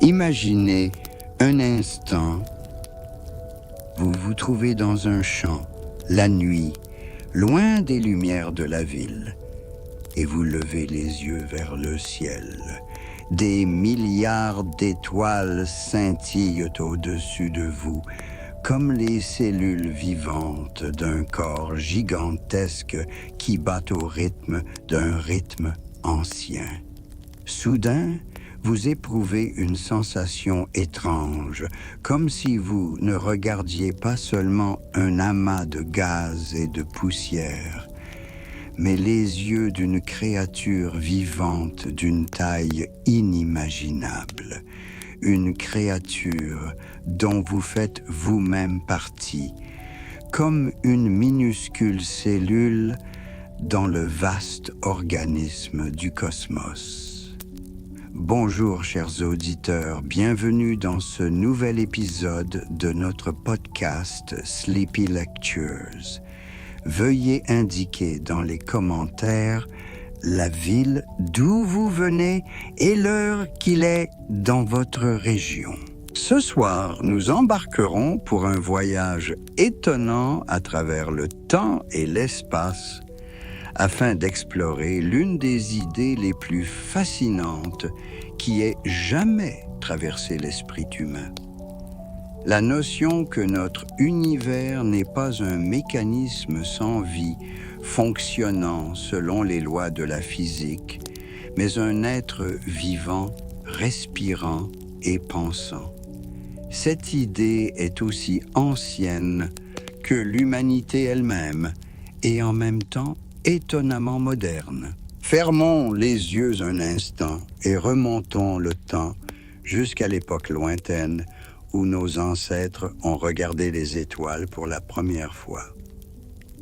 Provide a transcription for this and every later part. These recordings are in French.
Imaginez un instant, vous vous trouvez dans un champ, la nuit, loin des lumières de la ville, et vous levez les yeux vers le ciel. Des milliards d'étoiles scintillent au-dessus de vous, comme les cellules vivantes d'un corps gigantesque qui bat au rythme d'un rythme ancien. Soudain, vous éprouvez une sensation étrange, comme si vous ne regardiez pas seulement un amas de gaz et de poussière, mais les yeux d'une créature vivante d'une taille inimaginable, une créature dont vous faites vous-même partie, comme une minuscule cellule dans le vaste organisme du cosmos. Bonjour chers auditeurs, bienvenue dans ce nouvel épisode de notre podcast Sleepy Lectures. Veuillez indiquer dans les commentaires la ville d'où vous venez et l'heure qu'il est dans votre région. Ce soir, nous embarquerons pour un voyage étonnant à travers le temps et l'espace afin d'explorer l'une des idées les plus fascinantes qui ait jamais traversé l'esprit humain. La notion que notre univers n'est pas un mécanisme sans vie, fonctionnant selon les lois de la physique, mais un être vivant, respirant et pensant. Cette idée est aussi ancienne que l'humanité elle-même et en même temps étonnamment moderne. Fermons les yeux un instant et remontons le temps jusqu'à l'époque lointaine où nos ancêtres ont regardé les étoiles pour la première fois.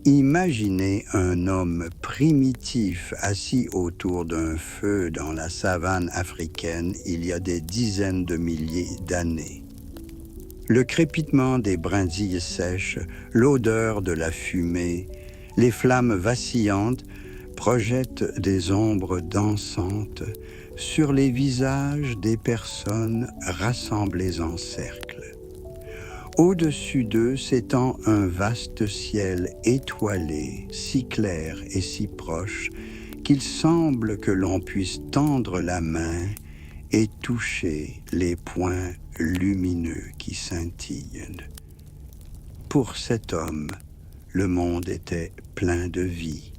Imaginez un homme primitif assis autour d'un feu dans la savane africaine il y a des dizaines de milliers d'années. Le crépitement des brindilles sèches, l'odeur de la fumée, les flammes vacillantes projettent des ombres dansantes sur les visages des personnes rassemblées en cercle. Au-dessus d'eux s'étend un vaste ciel étoilé, si clair et si proche qu'il semble que l'on puisse tendre la main et toucher les points lumineux qui scintillent. Pour cet homme, le monde était plein de vie.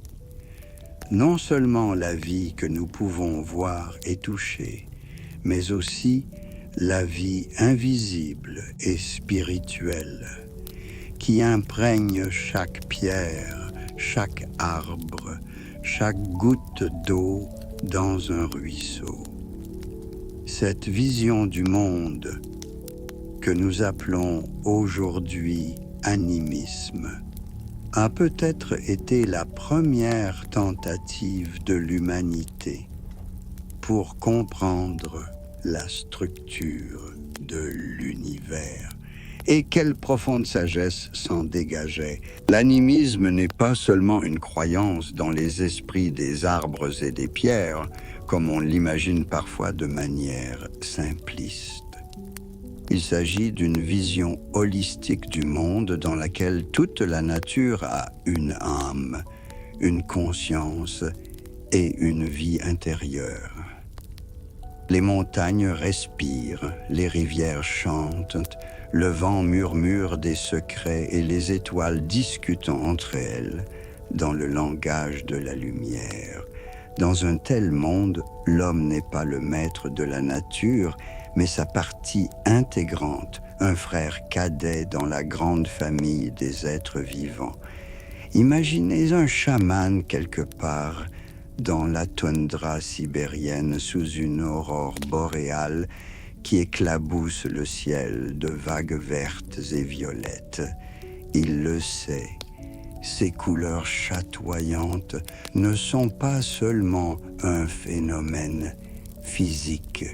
Non seulement la vie que nous pouvons voir et toucher, mais aussi la vie invisible et spirituelle qui imprègne chaque pierre, chaque arbre, chaque goutte d'eau dans un ruisseau. Cette vision du monde que nous appelons aujourd'hui animisme a peut-être été la première tentative de l'humanité pour comprendre la structure de l'univers. Et quelle profonde sagesse s'en dégageait. L'animisme n'est pas seulement une croyance dans les esprits des arbres et des pierres, comme on l'imagine parfois de manière simpliste. Il s'agit d'une vision holistique du monde dans laquelle toute la nature a une âme, une conscience et une vie intérieure. Les montagnes respirent, les rivières chantent, le vent murmure des secrets et les étoiles discutent entre elles dans le langage de la lumière. Dans un tel monde, l'homme n'est pas le maître de la nature, mais sa partie intégrante, un frère cadet dans la grande famille des êtres vivants. Imaginez un chaman quelque part dans la toundra sibérienne sous une aurore boréale qui éclabousse le ciel de vagues vertes et violettes. Il le sait, ces couleurs chatoyantes ne sont pas seulement un phénomène physique,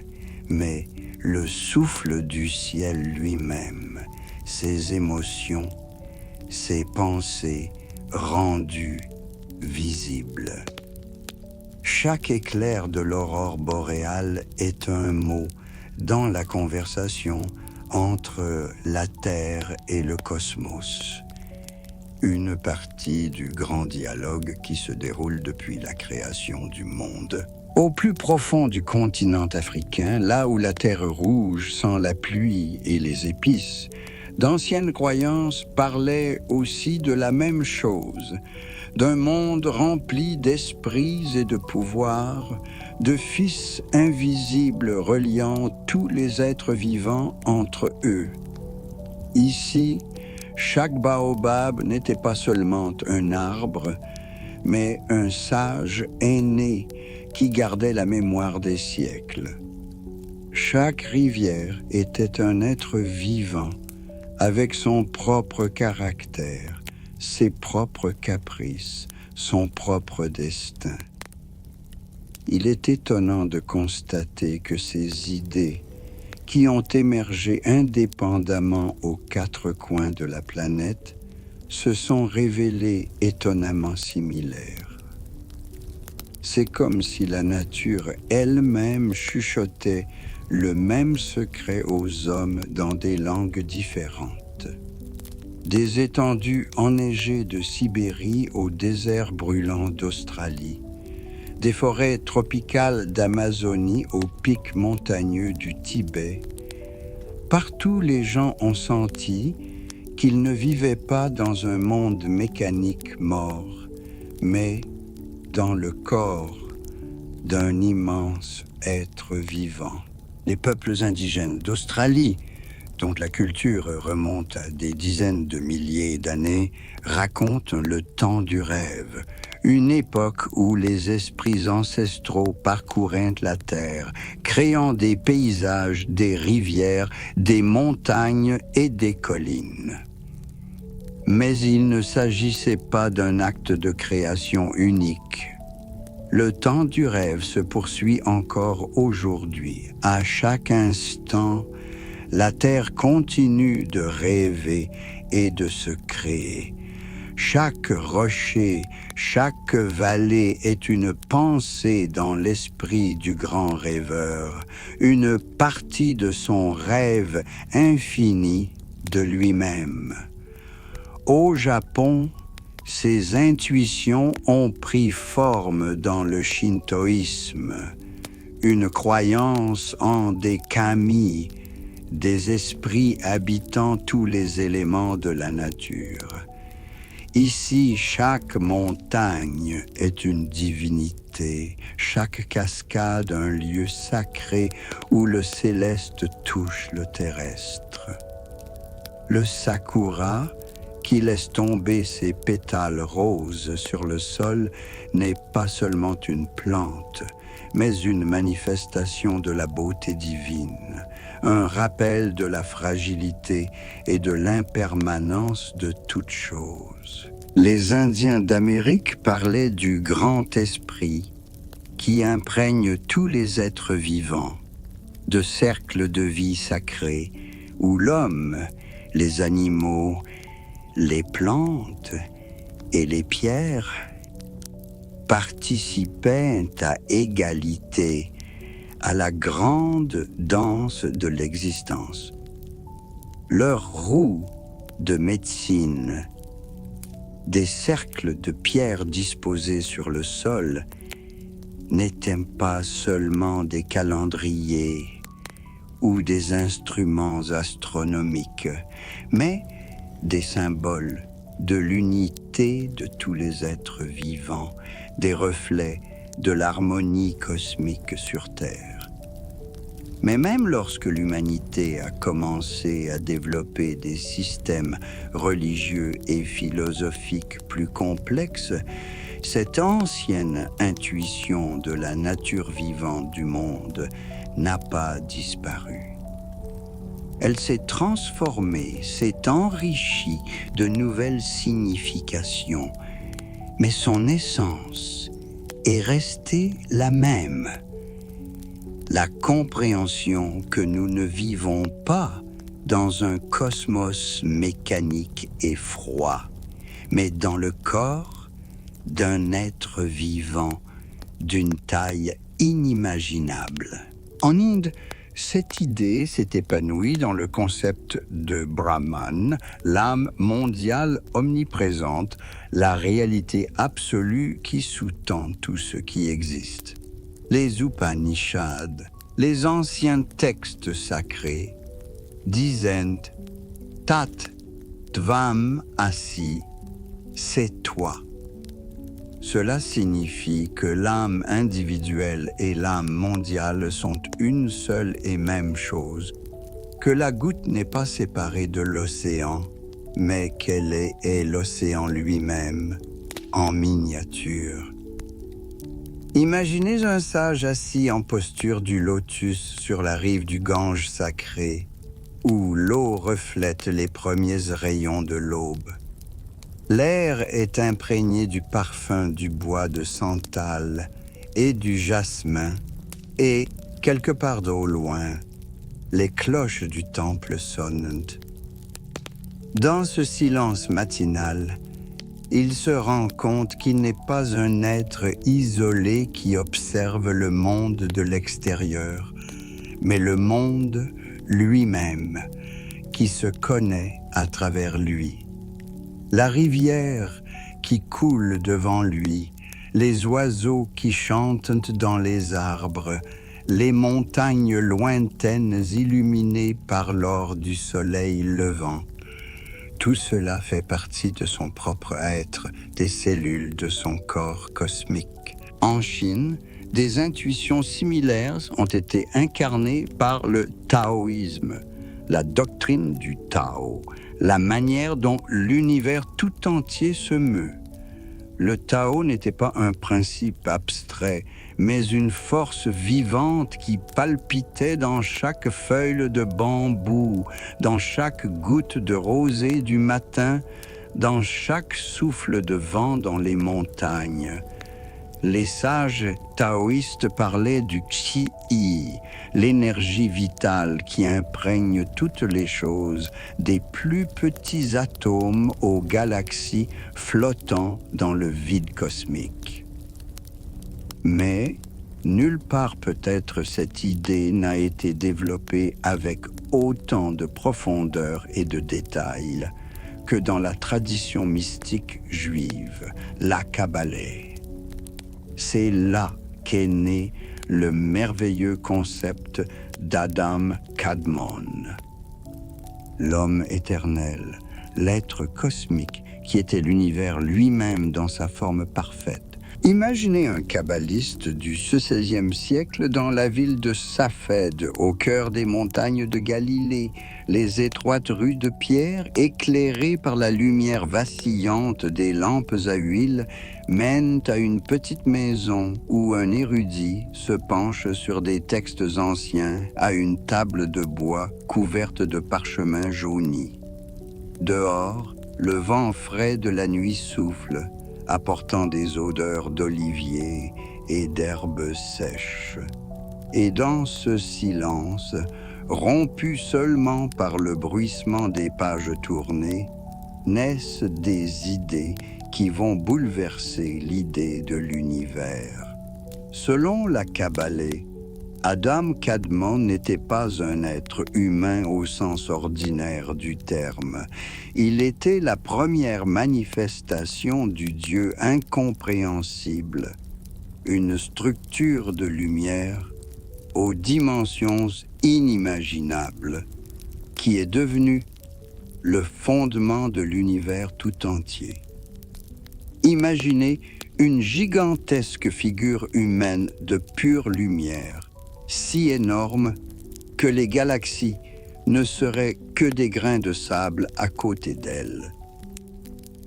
mais le souffle du ciel lui-même, ses émotions, ses pensées rendues visibles. Chaque éclair de l'aurore boréale est un mot, dans la conversation entre la Terre et le cosmos. Une partie du grand dialogue qui se déroule depuis la création du monde. Au plus profond du continent africain, là où la terre rouge sent la pluie et les épices, d'anciennes croyances parlaient aussi de la même chose, d'un monde rempli d'esprits et de pouvoirs, de fils invisibles reliant tous les êtres vivants entre eux. Ici, chaque baobab n'était pas seulement un arbre, mais un sage aîné qui gardait la mémoire des siècles. Chaque rivière était un être vivant, avec son propre caractère, ses propres caprices, son propre destin. Il est étonnant de constater que ces idées, qui ont émergé indépendamment aux quatre coins de la planète, se sont révélées étonnamment similaires. C'est comme si la nature elle-même chuchotait le même secret aux hommes dans des langues différentes. Des étendues enneigées de Sibérie aux déserts brûlants d'Australie, des forêts tropicales d'Amazonie aux pics montagneux du Tibet, partout les gens ont senti qu'ils ne vivaient pas dans un monde mécanique mort, mais dans le corps d'un immense être vivant. Les peuples indigènes d'Australie, dont la culture remonte à des dizaines de milliers d'années, racontent le temps du rêve, une époque où les esprits ancestraux parcouraient la terre, créant des paysages, des rivières, des montagnes et des collines. Mais il ne s'agissait pas d'un acte de création unique. Le temps du rêve se poursuit encore aujourd'hui. À chaque instant, la Terre continue de rêver et de se créer. Chaque rocher, chaque vallée est une pensée dans l'esprit du grand rêveur, une partie de son rêve infini de lui-même. Au Japon, ces intuitions ont pris forme dans le shintoïsme, une croyance en des kami, des esprits habitant tous les éléments de la nature. Ici, chaque montagne est une divinité, chaque cascade un lieu sacré où le céleste touche le terrestre. Le sakura, qui laisse tomber ses pétales roses sur le sol, n'est pas seulement une plante, mais une manifestation de la beauté divine, un rappel de la fragilité et de l'impermanence de toute chose. Les Indiens d'Amérique parlaient du grand esprit qui imprègne tous les êtres vivants, de cercles de vie sacrés où l'homme, les animaux, les plantes et les pierres participaient à égalité à la grande danse de l'existence. Leurs roues de médecine, des cercles de pierres disposés sur le sol, n'étaient pas seulement des calendriers ou des instruments astronomiques, mais des symboles de l'unité de tous les êtres vivants, des reflets de l'harmonie cosmique sur Terre. Mais même lorsque l'humanité a commencé à développer des systèmes religieux et philosophiques plus complexes, cette ancienne intuition de la nature vivante du monde n'a pas disparu. Elle s'est transformée, s'est enrichie de nouvelles significations, mais son essence est restée la même. La compréhension que nous ne vivons pas dans un cosmos mécanique et froid, mais dans le corps d'un être vivant d'une taille inimaginable. En Inde, Cette idée s'est épanouie dans le concept de Brahman, l'âme mondiale omniprésente, la réalité absolue qui sous-tend tout ce qui existe. Les Upanishads, les anciens textes sacrés, disaient « Tat Tvam Asi » c'est toi. Cela signifie que l'âme individuelle et l'âme mondiale sont une seule et même chose, que la goutte n'est pas séparée de l'océan, mais qu'elle est l'océan lui-même, en miniature. Imaginez un sage assis en posture du lotus sur la rive du Gange sacré, où l'eau reflète les premiers rayons de l'aube. L'air est imprégné du parfum du bois de santal et du jasmin, et, quelque part au loin, les cloches du temple sonnent. Dans ce silence matinal, il se rend compte qu'il n'est pas un être isolé qui observe le monde de l'extérieur, mais le monde lui-même, qui se connaît à travers lui. La rivière qui coule devant lui, les oiseaux qui chantent dans les arbres, les montagnes lointaines illuminées par l'or du soleil levant. Tout cela fait partie de son propre être, des cellules de son corps cosmique. En Chine, des intuitions similaires ont été incarnées par le taoïsme, la doctrine du Tao, la manière dont l'univers tout entier se meut. Le Tao n'était pas un principe abstrait, mais une force vivante qui palpitait dans chaque feuille de bambou, dans chaque goutte de rosée du matin, dans chaque souffle de vent dans les montagnes. Les sages taoïstes parlaient du Qi, l'énergie vitale qui imprègne toutes les choses, des plus petits atomes aux galaxies flottant dans le vide cosmique. Mais nulle part peut-être cette idée n'a été développée avec autant de profondeur et de détails que dans la tradition mystique juive, la Kabbale. C'est là qu'est né le merveilleux concept d'Adam Kadmon. L'homme éternel, l'être cosmique qui était l'univers lui-même dans sa forme parfaite. Imaginez un kabbaliste du XVIe siècle dans la ville de Safed, au cœur des montagnes de Galilée, les étroites rues de pierre, éclairées par la lumière vacillante des lampes à huile, mènent à une petite maison où un érudit se penche sur des textes anciens à une table de bois couverte de parchemin jauni. Dehors, le vent frais de la nuit souffle, apportant des odeurs d'olivier et d'herbes sèches. Et dans ce silence, rompu seulement par le bruissement des pages tournées, naissent des idées qui vont bouleverser l'idée de l'univers. Selon la Kabbale, Adam Kadmon n'était pas un être humain au sens ordinaire du terme. Il était la première manifestation du Dieu incompréhensible, une structure de lumière aux dimensions inimaginables, qui est devenue le fondement de l'univers tout entier. Imaginez une gigantesque figure humaine de pure lumière, si énorme que les galaxies ne seraient que des grains de sable à côté d'elle.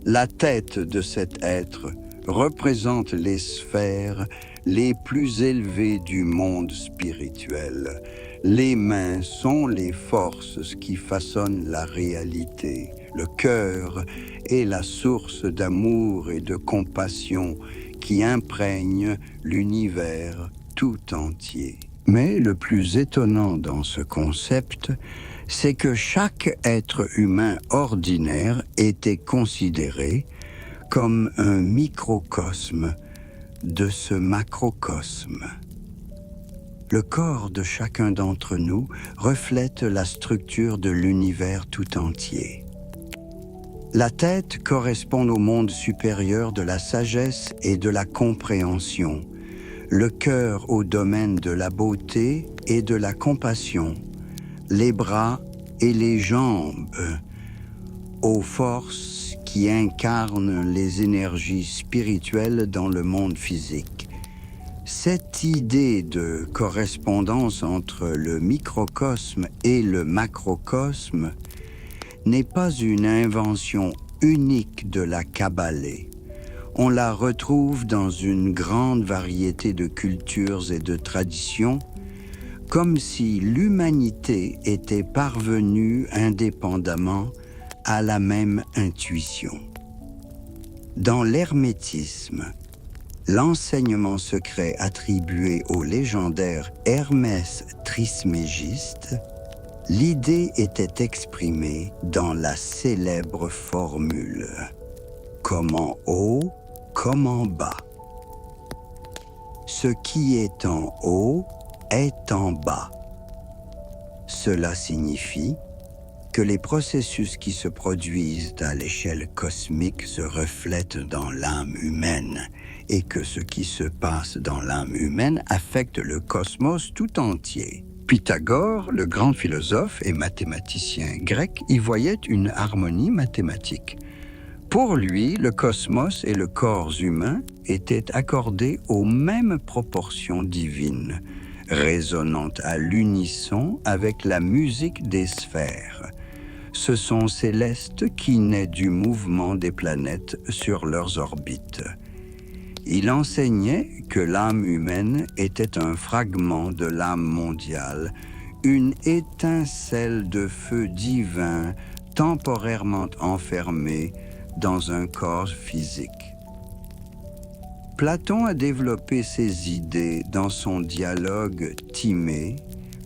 La tête de cet être représente les sphères les plus élevées du monde spirituel. Les mains sont les forces qui façonnent la réalité. Le cœur est la source d'amour et de compassion qui imprègne l'univers tout entier. Mais le plus étonnant dans ce concept, c'est que chaque être humain ordinaire était considéré comme un microcosme de ce macrocosme. Le corps de chacun d'entre nous reflète la structure de l'univers tout entier. La tête correspond au monde supérieur de la sagesse et de la compréhension, le cœur au domaine de la beauté et de la compassion, les bras et les jambes aux forces qui incarnent les énergies spirituelles dans le monde physique. Cette idée de correspondance entre le microcosme et le macrocosme n'est pas une invention unique de la Kabbale. On la retrouve dans une grande variété de cultures et de traditions, comme si l'humanité était parvenue indépendamment à la même intuition. Dans l'hermétisme, l'enseignement secret attribué au légendaire Hermès Trismégiste, l'idée était exprimée dans la célèbre formule « comme en haut, comme en bas ». Ce qui est en haut est en bas. Cela signifie que les processus qui se produisent à l'échelle cosmique se reflètent dans l'âme humaine et que ce qui se passe dans l'âme humaine affecte le cosmos tout entier. Pythagore, le grand philosophe et mathématicien grec, y voyait une harmonie mathématique. Pour lui, le cosmos et le corps humain étaient accordés aux mêmes proportions divines, résonnant à l'unisson avec la musique des sphères. Ce son céleste qui naît du mouvement des planètes sur leurs orbites. Il enseignait que l'âme humaine était un fragment de l'âme mondiale, une étincelle de feu divin temporairement enfermée dans un corps physique. Platon a développé ces idées dans son dialogue Timée,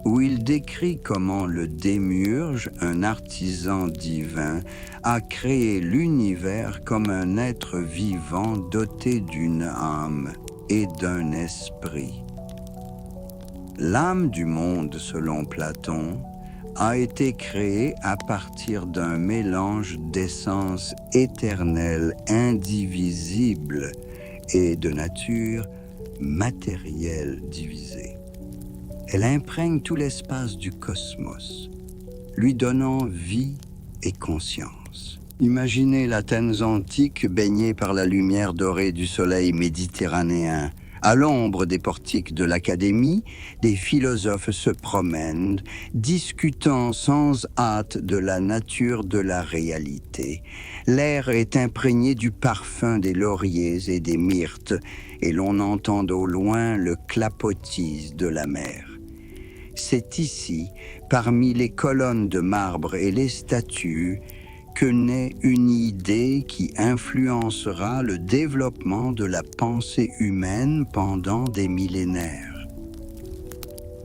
où il décrit comment le démiurge, un artisan divin, a créé l'univers comme un être vivant doté d'une âme et d'un esprit. L'âme du monde, selon Platon, a été créée à partir d'un mélange d'essence éternelle, indivisible et de nature matérielle divisée. Elle imprègne tout l'espace du cosmos, lui donnant vie et conscience. Imaginez l'Athènes antique baignée par la lumière dorée du soleil méditerranéen. À l'ombre des portiques de l'Académie, des philosophes se promènent, discutant sans hâte de la nature de la réalité. L'air est imprégné du parfum des lauriers et des myrtes, et l'on entend au loin le clapotis de la mer. C'est ici, parmi les colonnes de marbre et les statues, que naît une idée qui influencera le développement de la pensée humaine pendant des millénaires.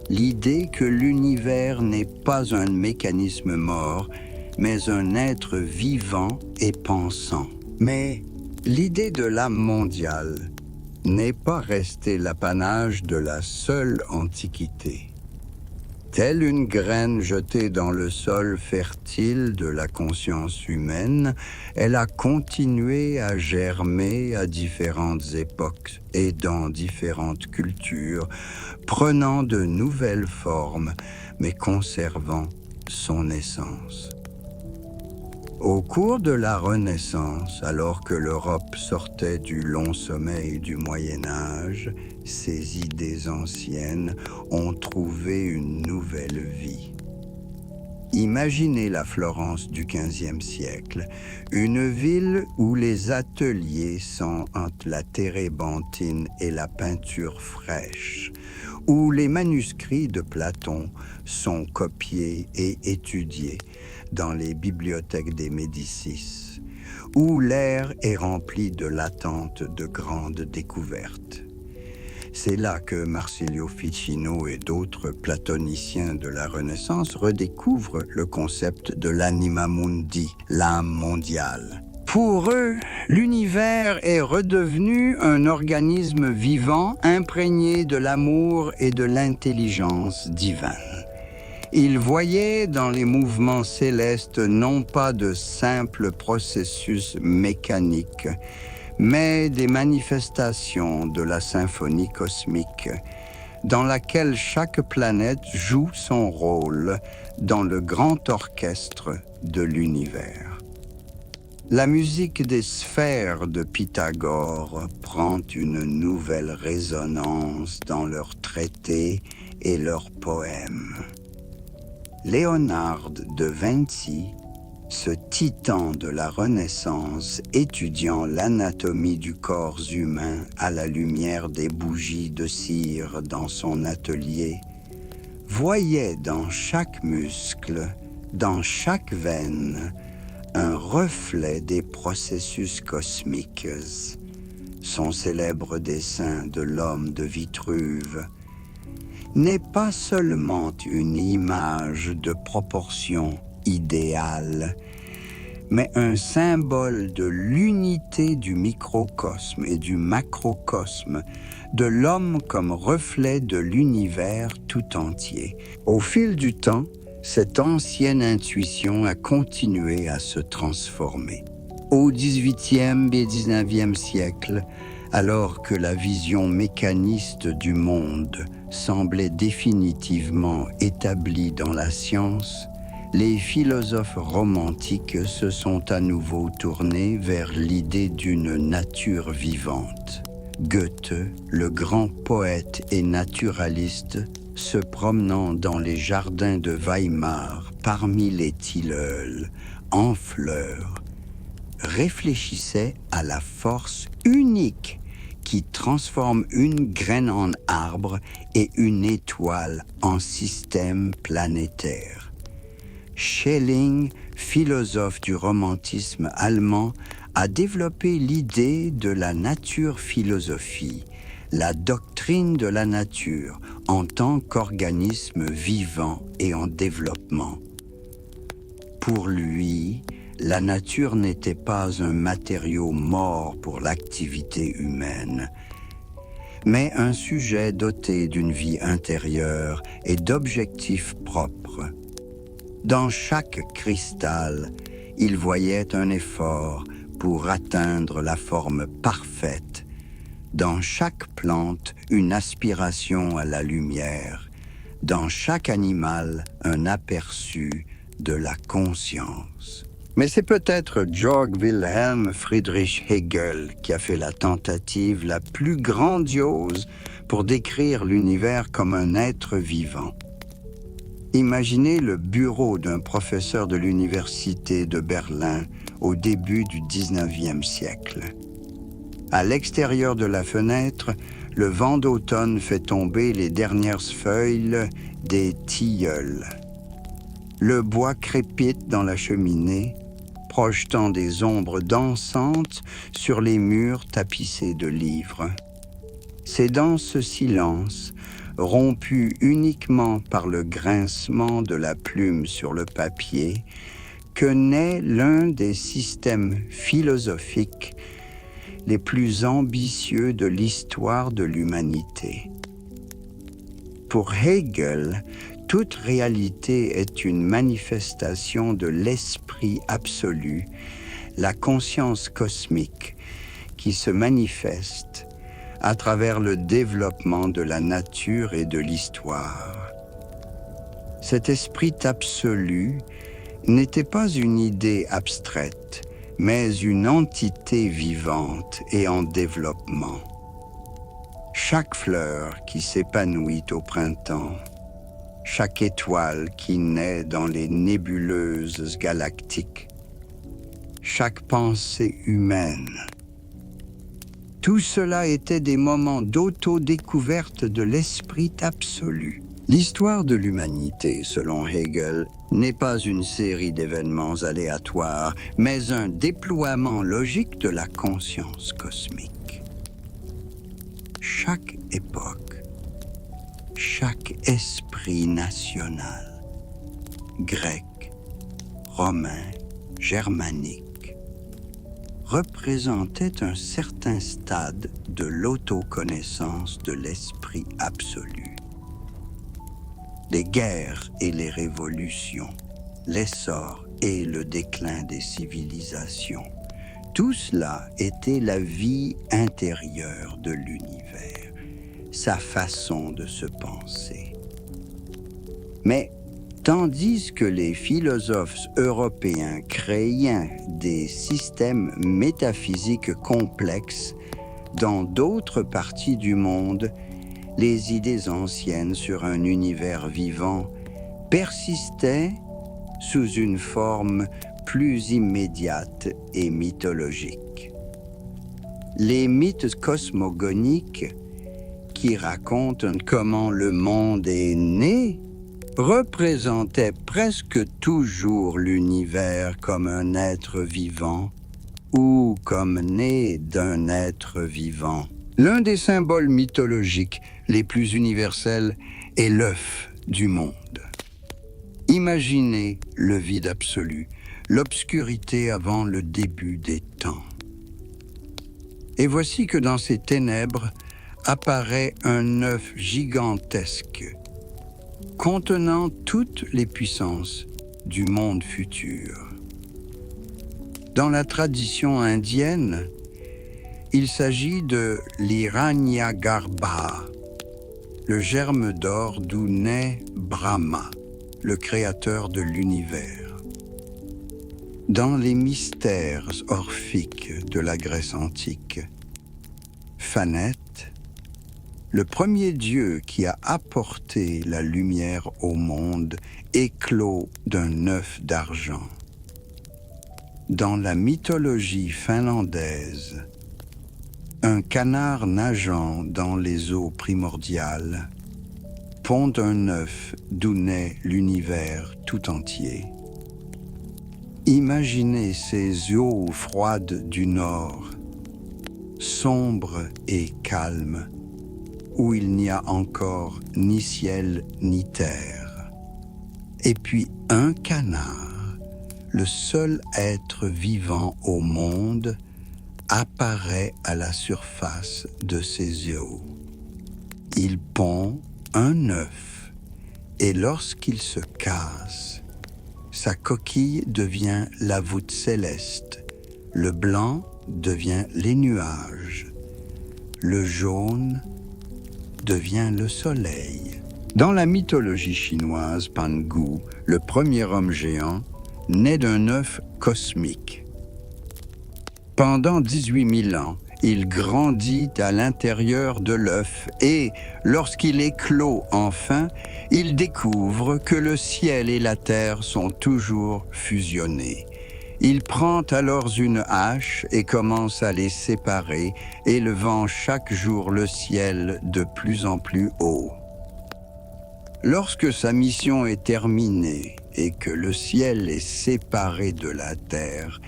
L'idée que l'univers n'est pas un mécanisme mort, mais un être vivant et pensant. Mais l'idée de l'âme mondiale n'est pas restée l'apanage de la seule Antiquité. Telle une graine jetée dans le sol fertile de la conscience humaine, elle a continué à germer à différentes époques et dans différentes cultures, prenant de nouvelles formes, mais conservant son essence. Au cours de la Renaissance, alors que l'Europe sortait du long sommeil du Moyen-Âge, ces idées anciennes ont trouvé une nouvelle vie. Imaginez la Florence du XVe siècle, une ville où les ateliers sont entre la térébenthine et la peinture fraîche, où les manuscrits de Platon sont copiés et étudiés dans les bibliothèques des Médicis, où l'air est rempli de l'attente de grandes découvertes. C'est là que Marsilio Ficino et d'autres platoniciens de la Renaissance redécouvrent le concept de l'anima mundi, l'âme mondiale. Pour eux, l'univers est redevenu un organisme vivant imprégné de l'amour et de l'intelligence divine. Ils voyaient dans les mouvements célestes non pas de simples processus mécaniques, mais des manifestations de la symphonie cosmique, dans laquelle chaque planète joue son rôle dans le grand orchestre de l'univers. La musique des sphères de Pythagore prend une nouvelle résonance dans leurs traités et leurs poèmes. Léonard de Vinci, ce titan de la Renaissance étudiant l'anatomie du corps humain à la lumière des bougies de cire dans son atelier, voyait dans chaque muscle, dans chaque veine, un reflet des processus cosmiques. Son célèbre dessin de l'homme de Vitruve n'est pas seulement une image de proportion idéale, mais un symbole de l'unité du microcosme et du macrocosme, de l'homme comme reflet de l'univers tout entier. Au fil du temps, cette ancienne intuition a continué à se transformer. Au XVIIIe et XIXe siècle, alors que la vision mécaniste du monde semblait définitivement établie dans la science, les philosophes romantiques se sont à nouveau tournés vers l'idée d'une nature vivante. Goethe, le grand poète et naturaliste, se promenant dans les jardins de Weimar parmi les tilleuls en fleurs, réfléchissait à la force unique qui transforme une graine en arbre et une étoile en système planétaire. Schelling, philosophe du romantisme allemand, a développé l'idée de la nature-philosophie, la doctrine de la nature en tant qu'organisme vivant et en développement. Pour lui, la nature n'était pas un matériau mort pour l'activité humaine, mais un sujet doté d'une vie intérieure et d'objectifs propres. Dans chaque cristal, il voyait un effort pour atteindre la forme parfaite. Dans chaque plante, une aspiration à la lumière. Dans chaque animal, un aperçu de la conscience. Mais c'est peut-être Georg Wilhelm Friedrich Hegel qui a fait la tentative la plus grandiose pour décrire l'univers comme un être vivant. Imaginez le bureau d'un professeur de l'université de Berlin au début du XIXe siècle. À l'extérieur de la fenêtre, le vent d'automne fait tomber les dernières feuilles des tilleuls. Le bois crépite dans la cheminée, projetant des ombres dansantes sur les murs tapissés de livres. C'est dans ce silence, rompu uniquement par le grincement de la plume sur le papier, que naît l'un des systèmes philosophiques les plus ambitieux de l'histoire de l'humanité. Pour Hegel, toute réalité est une manifestation de l'esprit absolu, la conscience cosmique, qui se manifeste à travers le développement de la nature et de l'histoire. Cet esprit absolu n'était pas une idée abstraite, mais une entité vivante et en développement. Chaque fleur qui s'épanouit au printemps, chaque étoile qui naît dans les nébuleuses galactiques, chaque pensée humaine. Tout cela était des moments d'autodécouverte de l'esprit absolu. L'histoire de l'humanité, selon Hegel, n'est pas une série d'événements aléatoires, mais un déploiement logique de la conscience cosmique. Chaque époque, chaque esprit national, grec, romain, germanique, représentaient un certain stade de l'autoconnaissance de l'esprit absolu. Les guerres et les révolutions, l'essor et le déclin des civilisations, tout cela était la vie intérieure de l'univers, sa façon de se penser. Mais tandis que les philosophes européens créaient des systèmes métaphysiques complexes dans d'autres parties du monde, les idées anciennes sur un univers vivant persistaient sous une forme plus immédiate et mythologique. Les mythes cosmogoniques, qui racontent comment le monde est né, représentaient presque toujours l'univers comme un être vivant ou comme né d'un être vivant. L'un des symboles mythologiques les plus universels est l'œuf du monde. Imaginez le vide absolu, l'obscurité avant le début des temps. Et voici que dans ces ténèbres apparaît un œuf gigantesque, contenant toutes les puissances du monde futur. Dans la tradition indienne, il s'agit de l'Hiranyagarbha, le germe d'or d'où naît Brahma, le créateur de l'univers. Dans les mystères orphiques de la Grèce antique, Phanète, le premier dieu qui a apporté la lumière au monde, éclot d'un œuf d'argent. Dans la mythologie finlandaise, un canard nageant dans les eaux primordiales pond un œuf d'où naît l'univers tout entier. Imaginez ces eaux froides du nord, sombres et calmes, où il n'y a encore ni ciel ni terre. Et puis un canard, le seul être vivant au monde, apparaît à la surface de ces eaux. Il pond un œuf, et lorsqu'il se casse, sa coquille devient la voûte céleste, le blanc devient les nuages, le jaune devient le soleil. Dans la mythologie chinoise, Pangu, le premier homme géant, naît d'un œuf cosmique. Pendant 18 000 ans, il grandit à l'intérieur de l'œuf et, lorsqu'il éclot enfin, il découvre que le ciel et la terre sont toujours fusionnés. Il prend alors une hache et commence à les séparer, élevant chaque jour le ciel de plus en plus haut. Lorsque sa mission est terminée et que le ciel est séparé de la terre,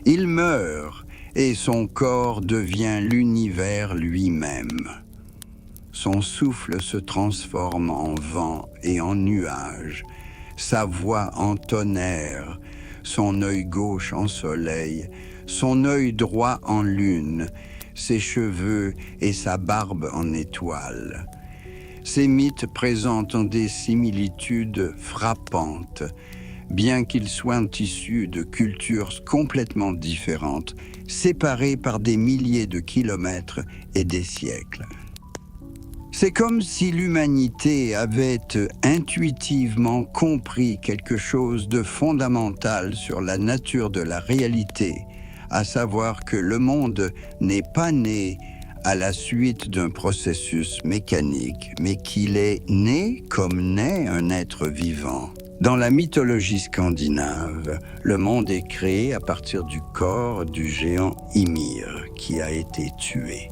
il meurt et son corps devient l'univers lui-même. Son souffle se transforme en vent et en nuage, sa voix en tonnerre, son œil gauche en soleil, son œil droit en lune, ses cheveux et sa barbe en étoiles. Ces mythes présentent des similitudes frappantes, bien qu'ils soient issus de cultures complètement différentes, séparées par des milliers de kilomètres et des siècles. C'est comme si l'humanité avait intuitivement compris quelque chose de fondamental sur la nature de la réalité, à savoir que le monde n'est pas né à la suite d'un processus mécanique, mais qu'il est né comme naît un être vivant. Dans la mythologie scandinave, le monde est créé à partir du corps du géant Ymir, qui a été tué.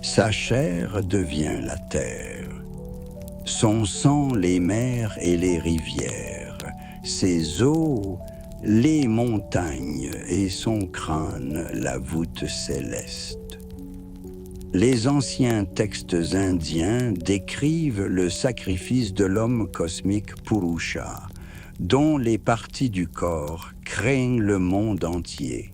Sa chair devient la terre, son sang les mers et les rivières, ses eaux les montagnes et son crâne la voûte céleste. Les anciens textes indiens décrivent le sacrifice de l'homme cosmique Purusha, dont les parties du corps créent le monde entier.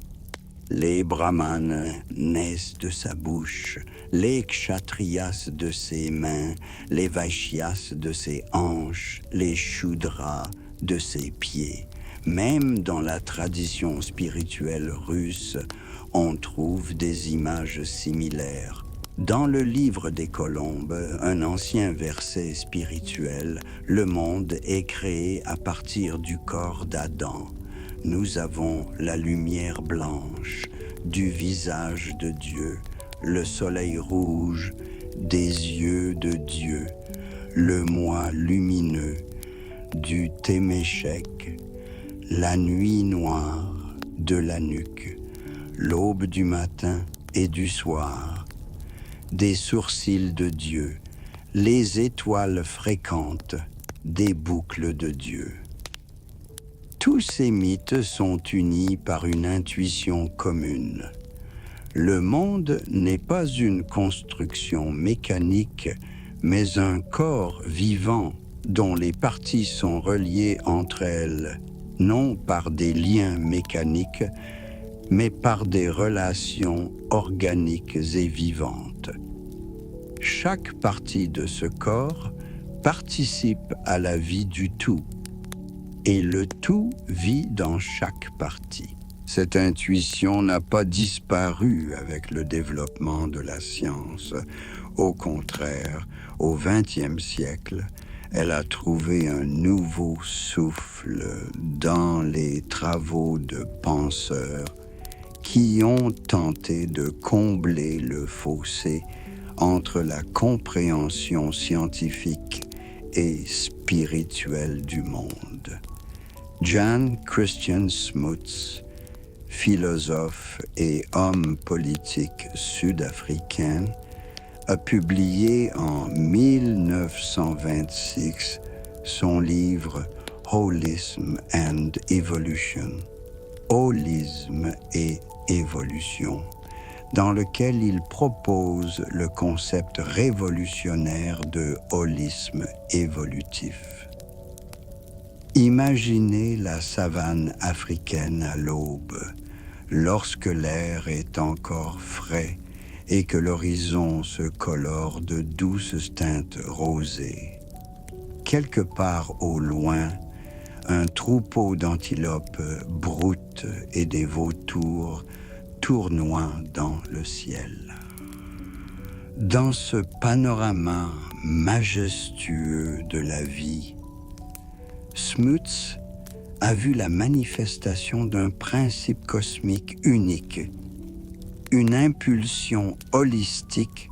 Les brahmanes naissent de sa bouche, les kshatriyas de ses mains, les vaishyas de ses hanches, les shudras de ses pieds. Même dans la tradition spirituelle russe, on trouve des images similaires. Dans le livre des Colombes, un ancien verset spirituel, le monde est créé à partir du corps d'Adam. Nous avons la lumière blanche du visage de Dieu, le soleil rouge des yeux de Dieu, le mois lumineux du Téméchec, la nuit noire de la nuque, l'aube du matin et du soir, des sourcils de Dieu, les étoiles fréquentes des boucles de Dieu. Tous ces mythes sont unis par une intuition commune. Le monde n'est pas une construction mécanique, mais un corps vivant dont les parties sont reliées entre elles, non par des liens mécaniques, mais par des relations organiques et vivantes. Chaque partie de ce corps participe à la vie du tout, et le tout vit dans chaque partie. Cette intuition n'a pas disparu avec le développement de la science. Au contraire, au XXe siècle, elle a trouvé un nouveau souffle dans les travaux de penseurs qui ont tenté de combler le fossé entre la compréhension scientifique et spirituelle du monde. Jan Christian Smuts, philosophe et homme politique sud-africain, a publié en 1926 son livre Holism and Evolution, Holisme et évolution, dans lequel il propose le concept révolutionnaire de holisme évolutif. Imaginez la savane africaine à l'aube, lorsque l'air est encore frais et que l'horizon se colore de douces teintes rosées. Quelque part au loin, un troupeau d'antilopes broute et des vautours tournoient dans le ciel. Dans ce panorama majestueux de la vie, Smuts a vu la manifestation d'un principe cosmique unique, une impulsion holistique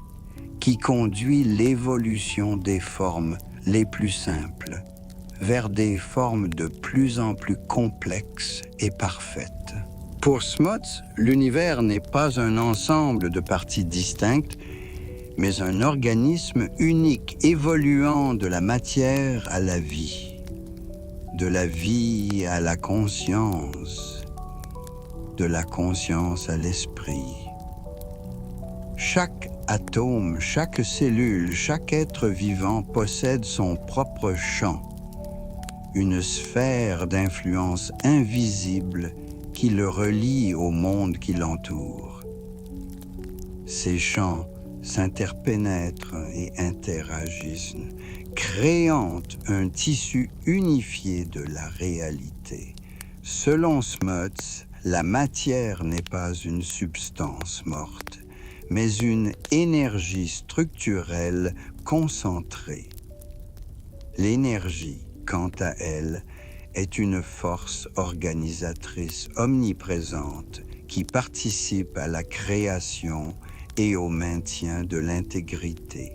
qui conduit l'évolution des formes les plus simples vers des formes de plus en plus complexes et parfaites. Pour Smuts, l'univers n'est pas un ensemble de parties distinctes, mais un organisme unique évoluant de la matière à la vie. De la vie à la conscience, de la conscience à l'esprit. Chaque atome, chaque cellule, chaque être vivant possède son propre champ, une sphère d'influence invisible qui le relie au monde qui l'entoure. Ces champs s'interpénètrent et interagissent, créant un tissu unifié de la réalité. Selon Smuts, la matière n'est pas une substance morte, mais une énergie structurelle concentrée. L'énergie, quant à elle, est une force organisatrice omniprésente qui participe à la création et au maintien de l'intégrité.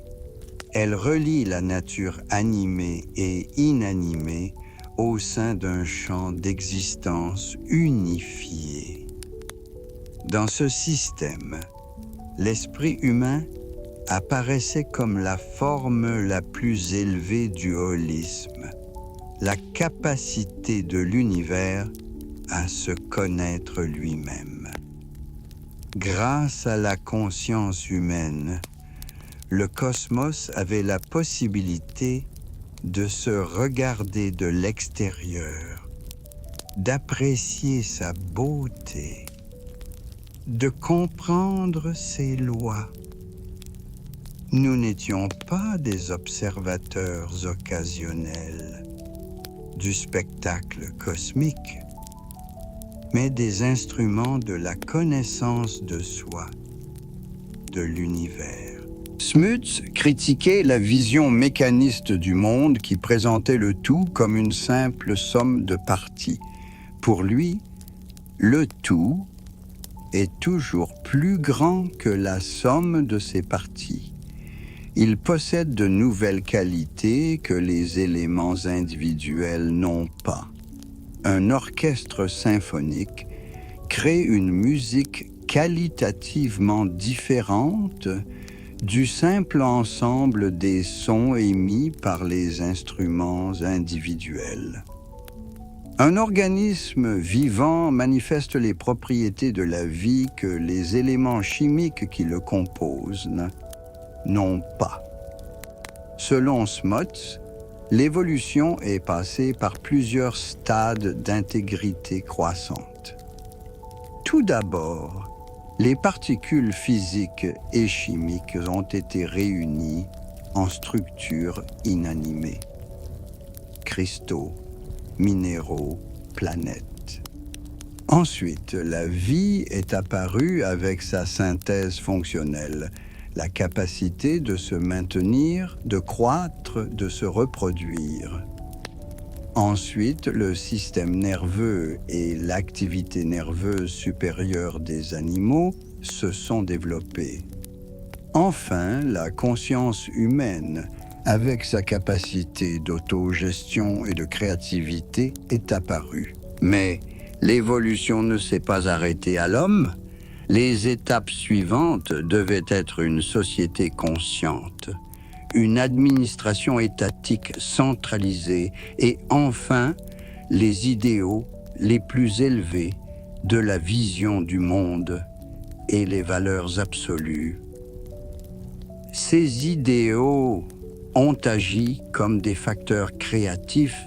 Elle relie la nature animée et inanimée au sein d'un champ d'existence unifié. Dans ce système, l'esprit humain apparaissait comme la forme la plus élevée du holisme, la capacité de l'univers à se connaître lui-même. Grâce à la conscience humaine, le cosmos avait la possibilité de se regarder de l'extérieur, d'apprécier sa beauté, de comprendre ses lois. Nous n'étions pas des observateurs occasionnels du spectacle cosmique, mais des instruments de la connaissance de soi, de l'univers. Smuts critiquait la vision mécaniste du monde qui présentait le tout comme une simple somme de parties. Pour lui, le tout est toujours plus grand que la somme de ses parties. Il possède de nouvelles qualités que les éléments individuels n'ont pas. Un orchestre symphonique crée une musique qualitativement différente du simple ensemble des sons émis par les instruments individuels. Un organisme vivant manifeste les propriétés de la vie que les éléments chimiques qui le composent n'ont pas. Selon Smuts, l'évolution est passée par plusieurs stades d'intégrité croissante. Tout d'abord, les particules physiques et chimiques ont été réunies en structures inanimées. Cristaux, minéraux, planètes. Ensuite, la vie est apparue avec sa synthèse fonctionnelle, la capacité de se maintenir, de croître, de se reproduire. Ensuite, le système nerveux et l'activité nerveuse supérieure des animaux se sont développés. Enfin, la conscience humaine, avec sa capacité d'autogestion et de créativité, est apparue. Mais l'évolution ne s'est pas arrêtée à l'homme. Les étapes suivantes devaient être une société consciente, une administration étatique centralisée et enfin les idéaux les plus élevés de la vision du monde et les valeurs absolues. Ces idéaux ont agi comme des facteurs créatifs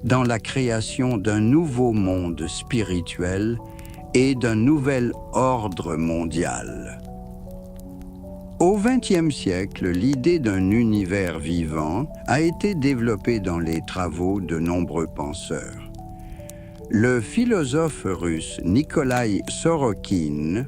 dans la création d'un nouveau monde spirituel et d'un nouvel ordre mondial. Au XXe siècle, l'idée d'un univers vivant a été développée dans les travaux de nombreux penseurs. Le philosophe russe Nikolai Sorokin,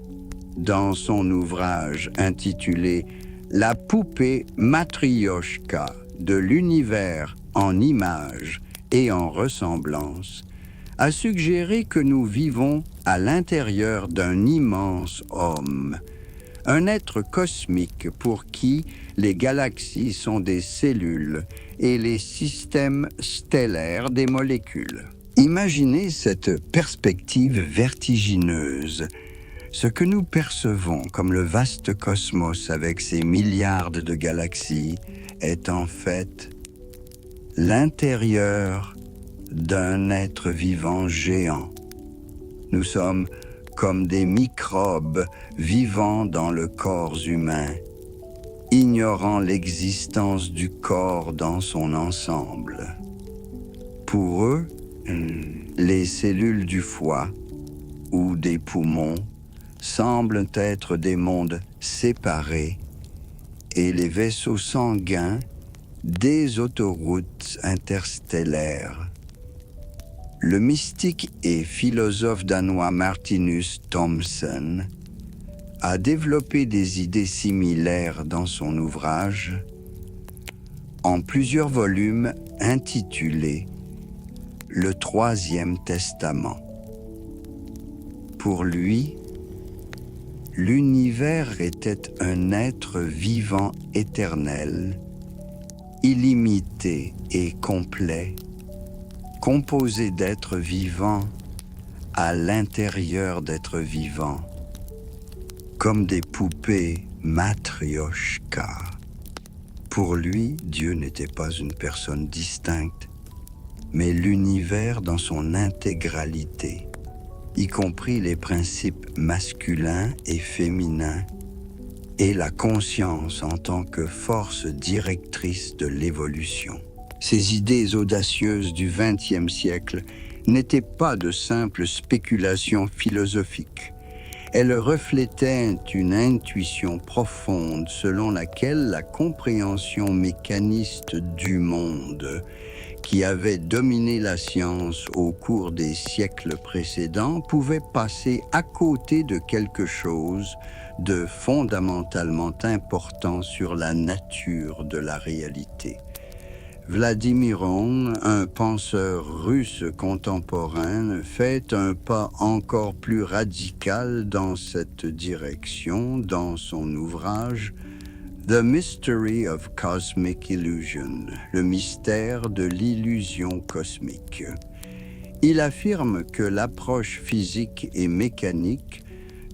dans son ouvrage intitulé « La poupée Matryoshka de l'univers en images et en ressemblances », a suggéré que nous vivons à l'intérieur d'un immense homme, un être cosmique pour qui les galaxies sont des cellules et les systèmes stellaires des molécules. Imaginez cette perspective vertigineuse. Ce que nous percevons comme le vaste cosmos avec ses milliards de galaxies est en fait l'intérieur d'un être vivant géant. Nous sommes comme des microbes vivant dans le corps humain, ignorant l'existence du corps dans son ensemble. Pour eux, les cellules du foie ou des poumons semblent être des mondes séparés et les vaisseaux sanguins des autoroutes interstellaires. Le mystique et philosophe danois Martinus Thomsen a développé des idées similaires dans son ouvrage en plusieurs volumes intitulés « Le Troisième Testament ». Pour lui, l'univers était un être vivant éternel, illimité et complet, composé d'êtres vivants à l'intérieur d'êtres vivants, comme des poupées Matryoshka. Pour lui, Dieu n'était pas une personne distincte, mais l'univers dans son intégralité, y compris les principes masculins et féminins, et la conscience en tant que force directrice de l'évolution. Ces idées audacieuses du XXe siècle n'étaient pas de simples spéculations philosophiques. Elle reflétait une intuition profonde selon laquelle la compréhension mécaniste du monde, qui avait dominé la science au cours des siècles précédents, pouvait passer à côté de quelque chose de fondamentalement important sur la nature de la réalité. Vladimiron, un penseur russe contemporain, fait un pas encore plus radical dans cette direction dans son ouvrage The Mystery of Cosmic Illusion, le mystère de l'illusion cosmique. Il affirme que l'approche physique et mécanique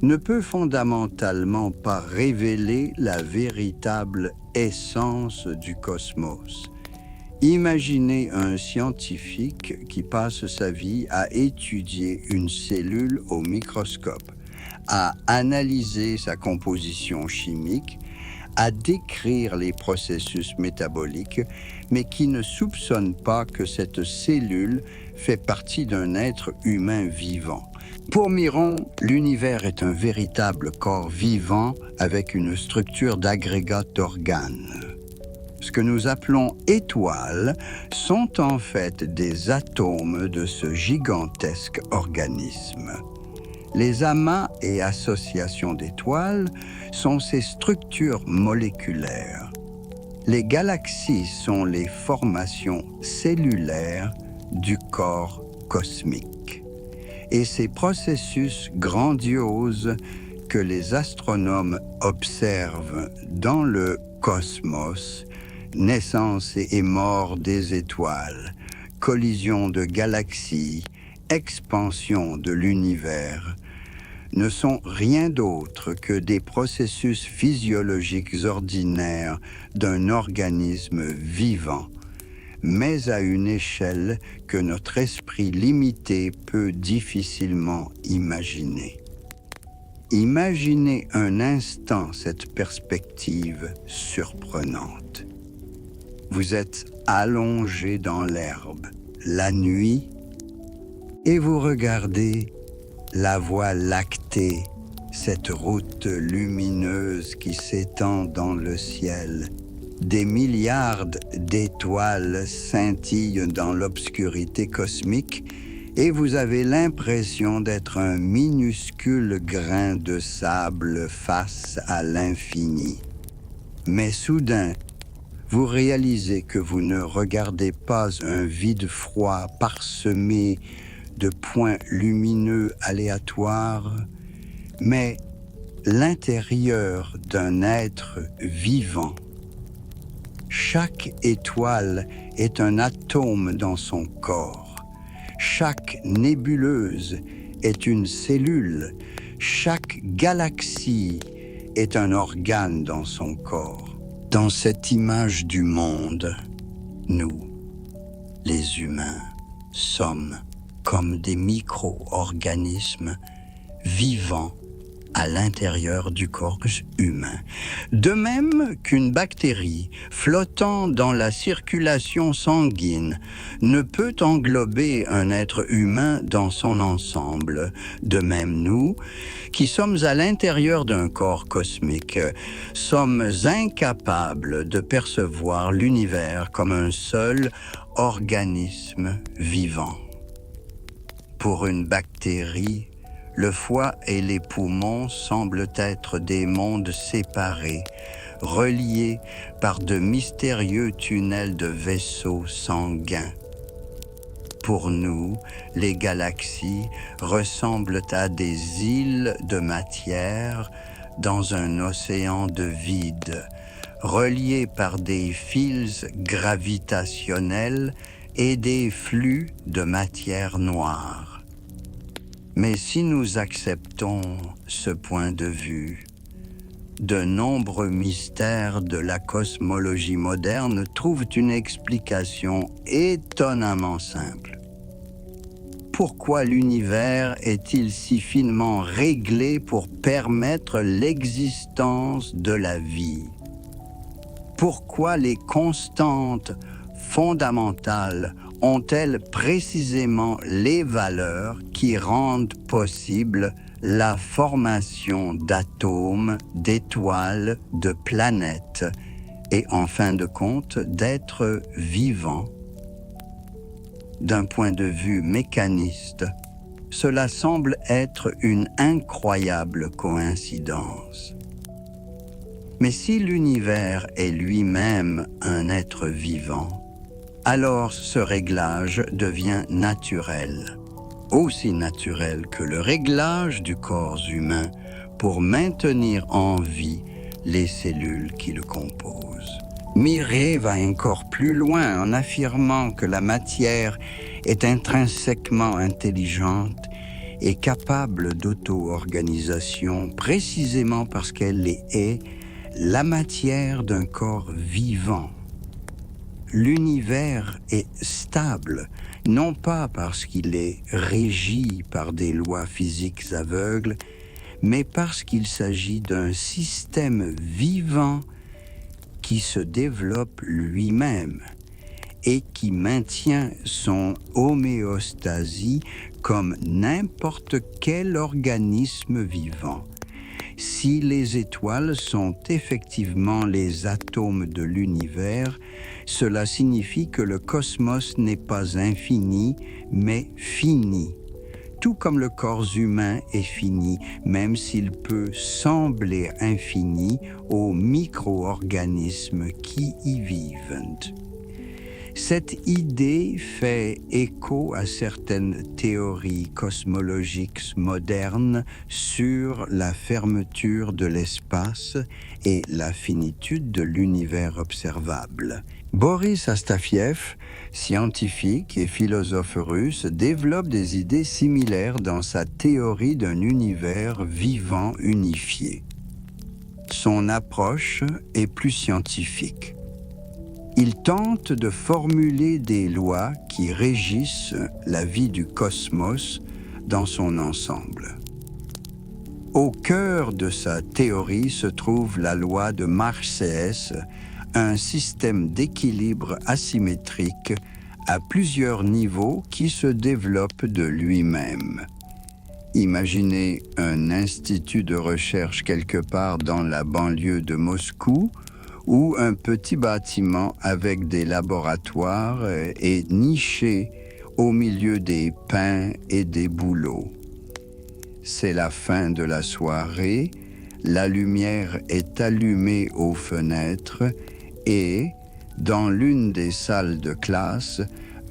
ne peut fondamentalement pas révéler la véritable essence du cosmos. Imaginez un scientifique qui passe sa vie à étudier une cellule au microscope, à analyser sa composition chimique, à décrire les processus métaboliques, mais qui ne soupçonne pas que cette cellule fait partie d'un être humain vivant. Pour Miron, l'univers est un véritable corps vivant avec une structure d'agrégat d'organes. Ce que nous appelons étoiles sont en fait des atomes de ce gigantesque organisme. Les amas et associations d'étoiles sont ces structures moléculaires. Les galaxies sont les formations cellulaires du corps cosmique. Et ces processus grandioses que les astronomes observent dans le cosmos, naissance et mort des étoiles, collision de galaxies, expansion de l'univers, ne sont rien d'autre que des processus physiologiques ordinaires d'un organisme vivant, mais à une échelle que notre esprit limité peut difficilement imaginer. Imaginez un instant cette perspective surprenante. Vous êtes allongé dans l'herbe, la nuit, et vous regardez la Voie lactée, cette route lumineuse qui s'étend dans le ciel. Des milliards d'étoiles scintillent dans l'obscurité cosmique et vous avez l'impression d'être un minuscule grain de sable face à l'infini. Mais soudain, vous réalisez que vous ne regardez pas un vide froid parsemé de points lumineux aléatoires, mais l'intérieur d'un être vivant. Chaque étoile est un atome dans son corps. Chaque nébuleuse est une cellule. Chaque galaxie est un organe dans son corps. Dans cette image du monde, nous, les humains, sommes comme des micro-organismes vivants à l'intérieur du corps humain. De même qu'une bactérie flottant dans la circulation sanguine ne peut englober un être humain dans son ensemble. De même, nous, qui sommes à l'intérieur d'un corps cosmique, sommes incapables de percevoir l'univers comme un seul organisme vivant. Pour une bactérie, le foie et les poumons semblent être des mondes séparés, reliés par de mystérieux tunnels de vaisseaux sanguins. Pour nous, les galaxies ressemblent à des îles de matière dans un océan de vide, reliées par des fils gravitationnels et des flux de matière noire. Mais si nous acceptons ce point de vue, de nombreux mystères de la cosmologie moderne trouvent une explication étonnamment simple. Pourquoi l'univers est-il si finement réglé pour permettre l'existence de la vie? Pourquoi les constantes fondamentales ont-elles précisément les valeurs qui rendent possible la formation d'atomes, d'étoiles, de planètes et en fin de compte d'êtres vivants. D'un point de vue mécaniste, cela semble être une incroyable coïncidence. Mais si l'univers est lui-même un être vivant, alors ce réglage devient naturel, aussi naturel que le réglage du corps humain pour maintenir en vie les cellules qui le composent. Miret va encore plus loin en affirmant que la matière est intrinsèquement intelligente et capable d'auto-organisation précisément parce qu'elle est la matière d'un corps vivant. L'univers est stable, non pas parce qu'il est régi par des lois physiques aveugles, mais parce qu'il s'agit d'un système vivant qui se développe lui-même et qui maintient son homéostasie comme n'importe quel organisme vivant. Si les étoiles sont effectivement les atomes de l'univers, cela signifie que le cosmos n'est pas infini, mais fini. Tout comme le corps humain est fini, même s'il peut sembler infini aux micro-organismes qui y vivent. Cette idée fait écho à certaines théories cosmologiques modernes sur la fermeture de l'espace et la finitude de l'univers observable. Boris Astafiev, scientifique et philosophe russe, développe des idées similaires dans sa théorie d'un univers vivant unifié. Son approche est plus scientifique. Il tente de formuler des lois qui régissent la vie du cosmos dans son ensemble. Au cœur de sa théorie se trouve la loi de Marseès, un système d'équilibre asymétrique à plusieurs niveaux qui se développe de lui-même. Imaginez un institut de recherche quelque part dans la banlieue de Moscou, ou un petit bâtiment avec des laboratoires et niché au milieu des pins et des bouleaux. C'est la fin de la soirée, la lumière est allumée aux fenêtres et, dans l'une des salles de classe,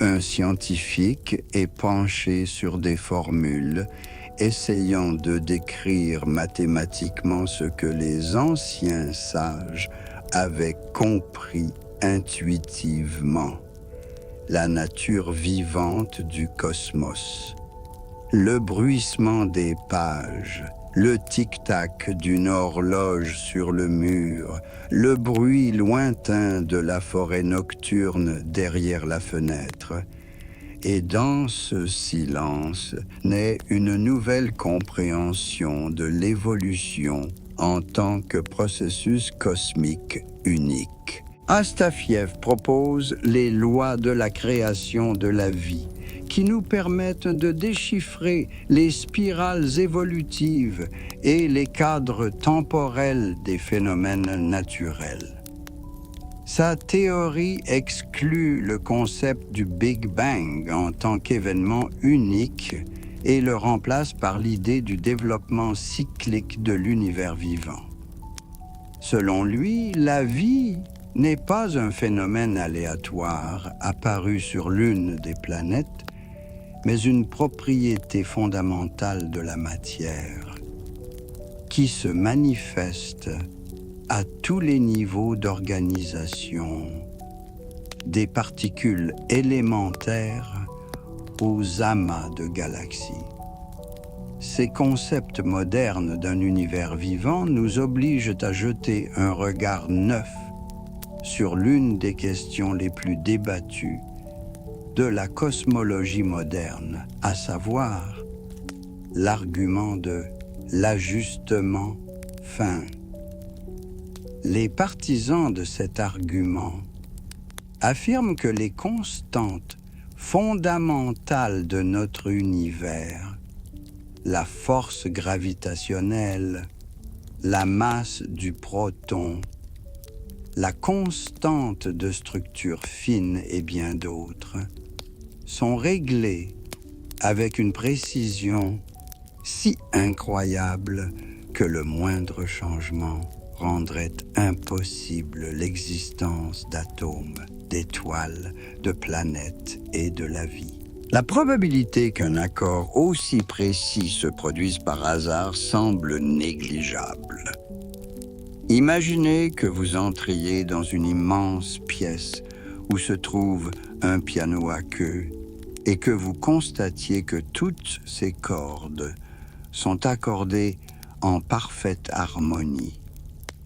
un scientifique est penché sur des formules, essayant de décrire mathématiquement ce que les anciens sages avaient compris intuitivement, la nature vivante du cosmos. Le bruissement des pages, le tic-tac d'une horloge sur le mur, le bruit lointain de la forêt nocturne derrière la fenêtre. Et dans ce silence naît une nouvelle compréhension de l'évolution en tant que processus cosmique unique. Astafiev propose les lois de la création de la vie, qui nous permettent de déchiffrer les spirales évolutives et les cadres temporels des phénomènes naturels. Sa théorie exclut le concept du Big Bang en tant qu'événement unique et le remplace par l'idée du développement cyclique de l'univers vivant. Selon lui, la vie n'est pas un phénomène aléatoire apparu sur l'une des planètes, mais une propriété fondamentale de la matière qui se manifeste à tous les niveaux d'organisation, des particules élémentaires aux amas de galaxies. Ces concepts modernes d'un univers vivant nous obligent à jeter un regard neuf sur l'une des questions les plus débattues de la cosmologie moderne, à savoir l'argument de l'ajustement fin. Les partisans de cet argument affirment que les constantes fondamentales de notre univers, la force gravitationnelle, la masse du proton, la constante de structure fine et bien d'autres, sont réglés avec une précision si incroyable que le moindre changement rendrait impossible l'existence d'atomes, d'étoiles, de planètes et de la vie. La probabilité qu'un accord aussi précis se produise par hasard semble négligeable. Imaginez que vous entriez dans une immense pièce où se trouve un piano à queue et que vous constatiez que toutes ces cordes sont accordées en parfaite harmonie,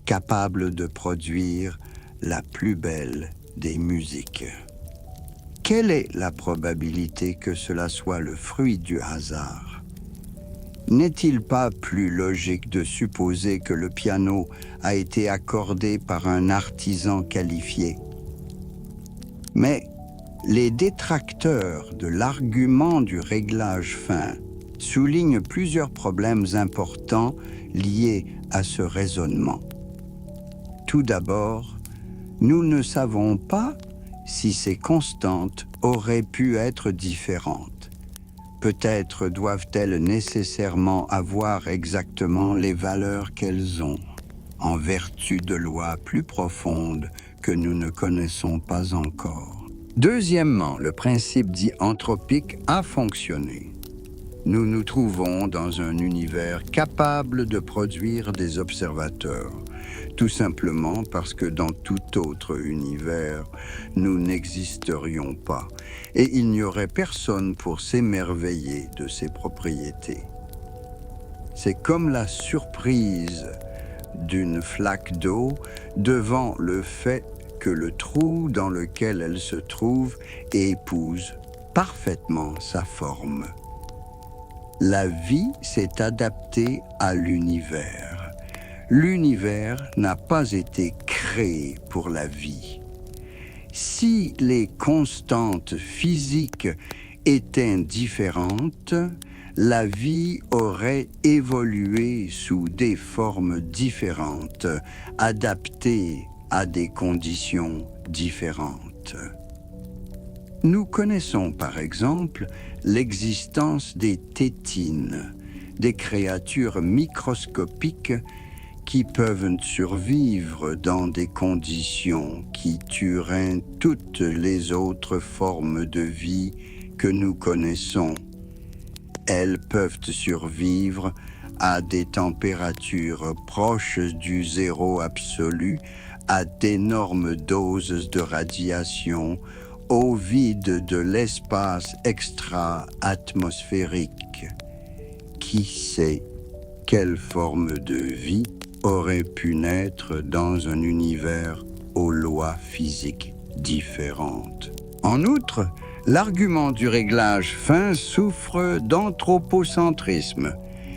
capables de produire la plus belle des musiques. Quelle est la probabilité que cela soit le fruit du hasard? N'est-il pas plus logique de supposer que le piano a été accordé par un artisan qualifié? Mais les détracteurs de l'argument du réglage fin soulignent plusieurs problèmes importants liés à ce raisonnement. Tout d'abord, nous ne savons pas si ces constantes auraient pu être différentes. Peut-être doivent-elles nécessairement avoir exactement les valeurs qu'elles ont, en vertu de lois plus profondes que nous ne connaissons pas encore. Deuxièmement, le principe dit anthropique a fonctionné. Nous nous trouvons dans un univers capable de produire des observateurs, tout simplement parce que dans tout autre univers, nous n'existerions pas, et il n'y aurait personne pour s'émerveiller de ses propriétés. C'est comme la surprise d'une flaque d'eau devant le fait que le trou dans lequel elle se trouve épouse parfaitement sa forme. La vie s'est adaptée à l'univers. L'univers n'a pas été créé pour la vie. Si les constantes physiques étaient différentes, la vie aurait évolué sous des formes différentes, adaptées à des conditions différentes. Nous connaissons par exemple l'existence des tétines, des créatures microscopiques qui peuvent survivre dans des conditions qui tueraient toutes les autres formes de vie que nous connaissons. Elles peuvent survivre à des températures proches du zéro absolu, à d'énormes doses de radiation, au vide de l'espace extra-atmosphérique. Qui sait quelle forme de vie aurait pu naître dans un univers aux lois physiques différentes? En outre, l'argument du réglage fin souffre d'anthropocentrisme.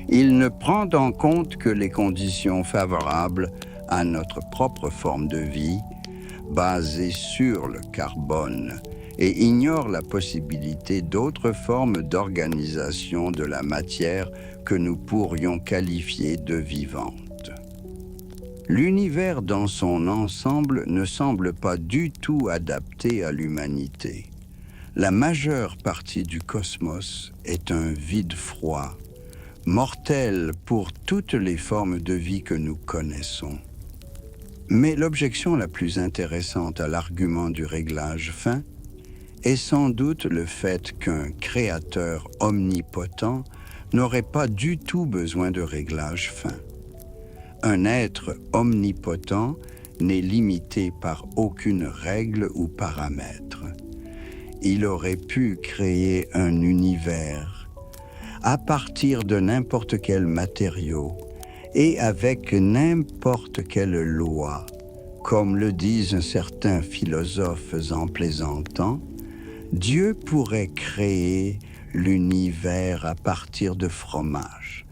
Il ne prend en compte que les conditions favorables à notre propre forme de vie, basée sur le carbone, et ignore la possibilité d'autres formes d'organisation de la matière que nous pourrions qualifier de vivante. L'univers dans son ensemble ne semble pas du tout adapté à l'humanité. La majeure partie du cosmos est un vide froid, mortel pour toutes les formes de vie que nous connaissons. Mais l'objection la plus intéressante à l'argument du réglage fin est sans doute le fait qu'un créateur omnipotent n'aurait pas du tout besoin de réglage fin. Un être omnipotent n'est limité par aucune règle ou paramètre. Il aurait pu créer un univers à partir de n'importe quel matériau et avec n'importe quelle loi, comme le disent certains philosophes en plaisantant. Dieu pourrait créer l'univers à partir de fromage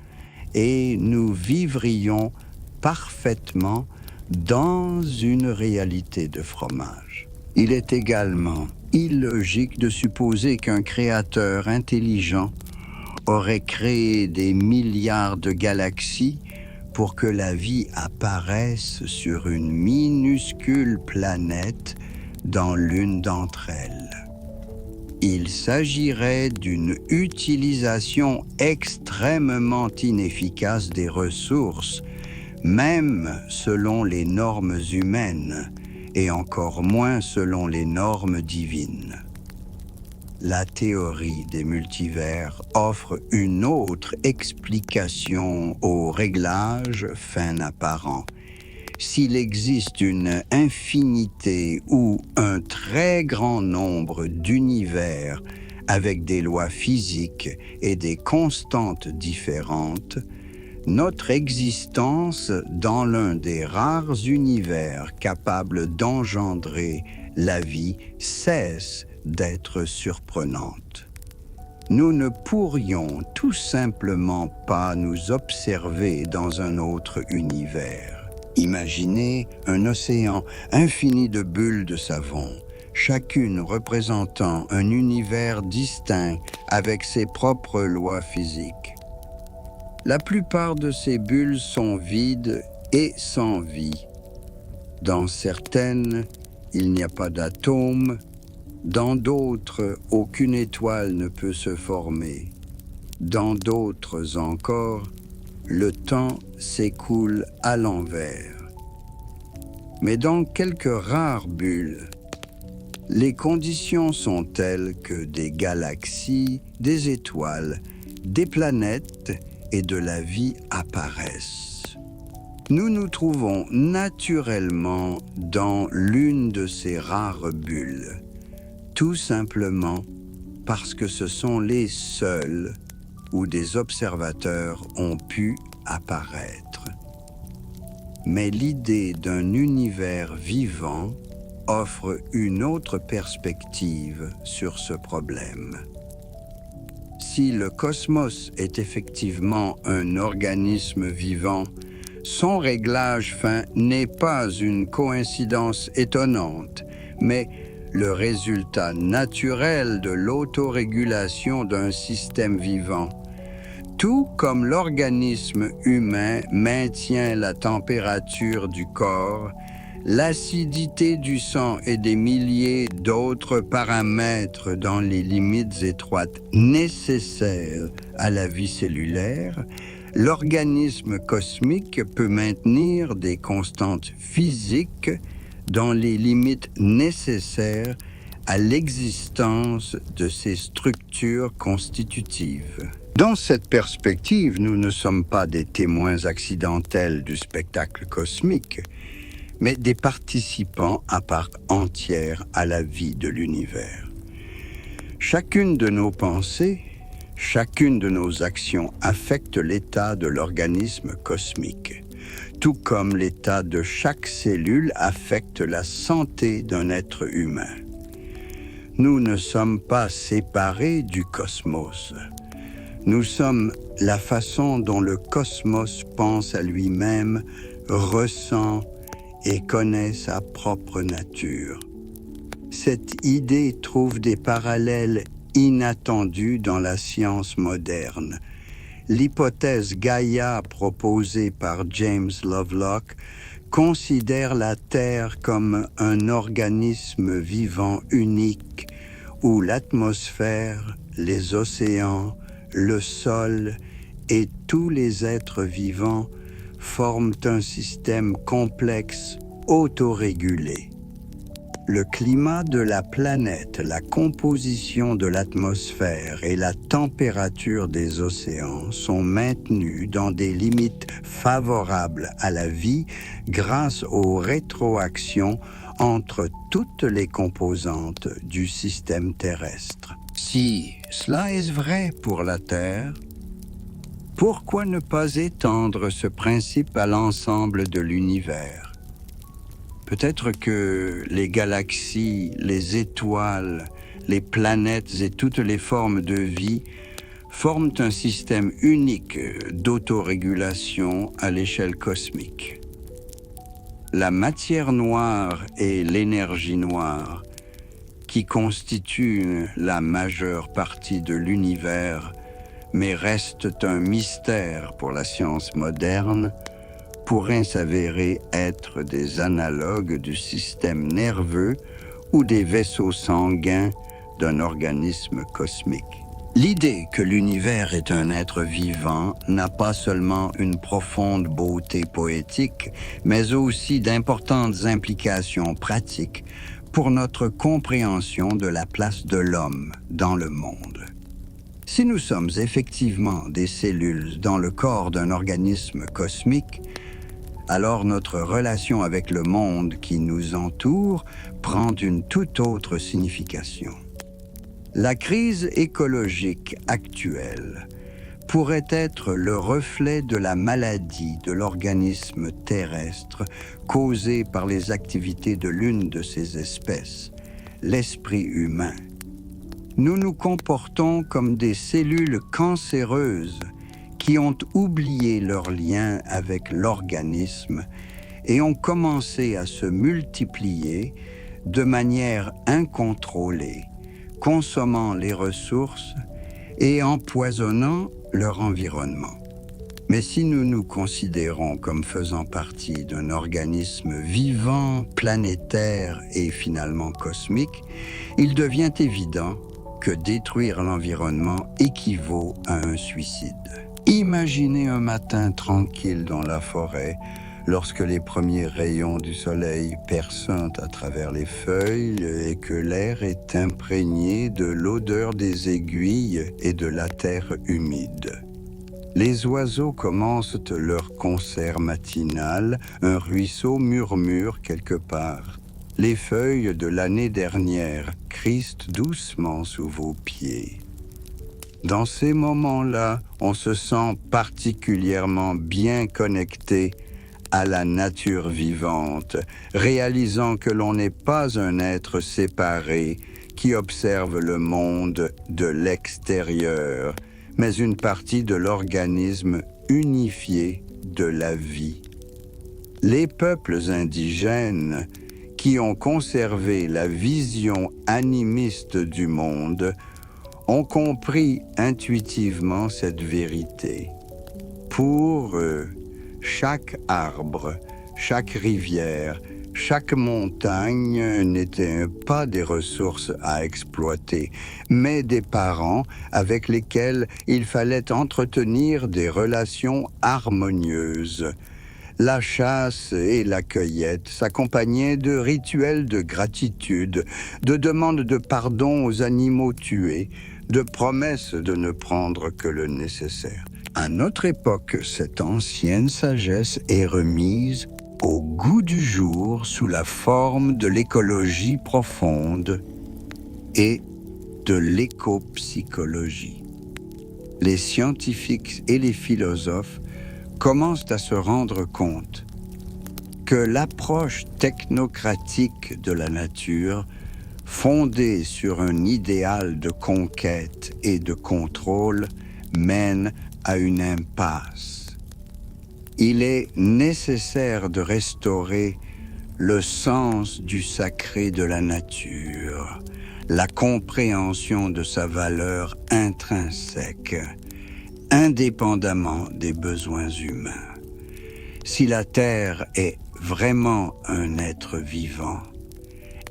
et nous vivrions parfaitement dans une réalité de fromage. Il est également illogique de supposer qu'un créateur intelligent aurait créé des milliards de galaxies pour que la vie apparaisse sur une minuscule planète dans l'une d'entre elles. Il s'agirait d'une utilisation extrêmement inefficace des ressources, même selon les normes humaines, et encore moins selon les normes divines. La théorie des multivers offre une autre explication au réglage fin apparent. S'il existe une infinité ou un très grand nombre d'univers avec des lois physiques et des constantes différentes, notre existence dans l'un des rares univers capables d'engendrer la vie cesse d'être surprenante. Nous ne pourrions tout simplement pas nous observer dans un autre univers. Imaginez un océan infini de bulles de savon, chacune représentant un univers distinct avec ses propres lois physiques. La plupart de ces bulles sont vides et sans vie. Dans certaines, il n'y a pas d'atomes. Dans d'autres, aucune étoile ne peut se former. Dans d'autres encore, le temps s'écoule à l'envers. Mais dans quelques rares bulles, les conditions sont telles que des galaxies, des étoiles, des planètes et de la vie apparaissent. Nous nous trouvons naturellement dans l'une de ces rares bulles, tout simplement parce que ce sont les seuls où des observateurs ont pu apparaître. Mais l'idée d'un univers vivant offre une autre perspective sur ce problème. Si le cosmos est effectivement un organisme vivant, son réglage fin n'est pas une coïncidence étonnante, mais le résultat naturel de l'autorégulation d'un système vivant. Tout comme l'organisme humain maintient la température du corps, l'acidité du sang et des milliers d'autres paramètres dans les limites étroites nécessaires à la vie cellulaire, l'organisme cosmique peut maintenir des constantes physiques dans les limites nécessaires à l'existence de ces structures constitutives. Dans cette perspective, nous ne sommes pas des témoins accidentels du spectacle cosmique, mais des participants à part entière à la vie de l'univers. Chacune de nos pensées, chacune de nos actions affecte l'état de l'organisme cosmique, tout comme l'état de chaque cellule affecte la santé d'un être humain. Nous ne sommes pas séparés du cosmos. Nous sommes la façon dont le cosmos pense à lui-même, ressent et connaît sa propre nature. Cette idée trouve des parallèles inattendus dans la science moderne. L'hypothèse Gaïa proposée par James Lovelock considère la Terre comme un organisme vivant unique où l'atmosphère, les océans, le sol et tous les êtres vivants forment un système complexe autorégulé. Le climat de la planète, la composition de l'atmosphère et la température des océans sont maintenus dans des limites favorables à la vie grâce aux rétroactions entre toutes les composantes du système terrestre. Si cela est vrai pour la Terre, pourquoi ne pas étendre ce principe à l'ensemble de l'univers? Peut-être que les galaxies, les étoiles, les planètes et toutes les formes de vie forment un système unique d'autorégulation à l'échelle cosmique. La matière noire et l'énergie noire, qui constituent la majeure partie de l'univers, mais restent un mystère pour la science moderne, pourraient s'avérer être des analogues du système nerveux ou des vaisseaux sanguins d'un organisme cosmique. L'idée que l'univers est un être vivant n'a pas seulement une profonde beauté poétique, mais aussi d'importantes implications pratiques pour notre compréhension de la place de l'homme dans le monde. Si nous sommes effectivement des cellules dans le corps d'un organisme cosmique, alors notre relation avec le monde qui nous entoure prend une toute autre signification. La crise écologique actuelle pourrait être le reflet de la maladie de l'organisme terrestre causée par les activités de l'une de ses espèces, l'esprit humain. Nous nous comportons comme des cellules cancéreuses qui ont oublié leur lien avec l'organisme et ont commencé à se multiplier de manière incontrôlée, consommant les ressources et empoisonnant leur environnement. Mais si nous nous considérons comme faisant partie d'un organisme vivant, planétaire et finalement cosmique, il devient évident que détruire l'environnement équivaut à un suicide. Imaginez un matin tranquille dans la forêt, lorsque les premiers rayons du soleil perçant à travers les feuilles et que l'air est imprégné de l'odeur des aiguilles et de la terre humide. Les oiseaux commencent leur concert matinal, un ruisseau murmure quelque part. Les feuilles de l'année dernière crissent doucement sous vos pieds. Dans ces moments-là, on se sent particulièrement bien connecté à la nature vivante, réalisant que l'on n'est pas un être séparé qui observe le monde de l'extérieur, mais une partie de l'organisme unifié de la vie. Les peuples indigènes qui ont conservé la vision animiste du monde ont compris intuitivement cette vérité. Pour eux, chaque arbre, chaque rivière, chaque montagne n'étaient pas des ressources à exploiter, mais des parents avec lesquels il fallait entretenir des relations harmonieuses. La chasse et la cueillette s'accompagnaient de rituels de gratitude, de demandes de pardon aux animaux tués, de promesses de ne prendre que le nécessaire. À notre époque, cette ancienne sagesse est remise au goût du jour sous la forme de l'écologie profonde et de l'écopsychologie. Les scientifiques et les philosophes commencent à se rendre compte que l'approche technocratique de la nature, fondée sur un idéal de conquête et de contrôle, mène à une impasse. Il est nécessaire de restaurer le sens du sacré de la nature, la compréhension de sa valeur intrinsèque, indépendamment des besoins humains. Si la Terre est vraiment un être vivant,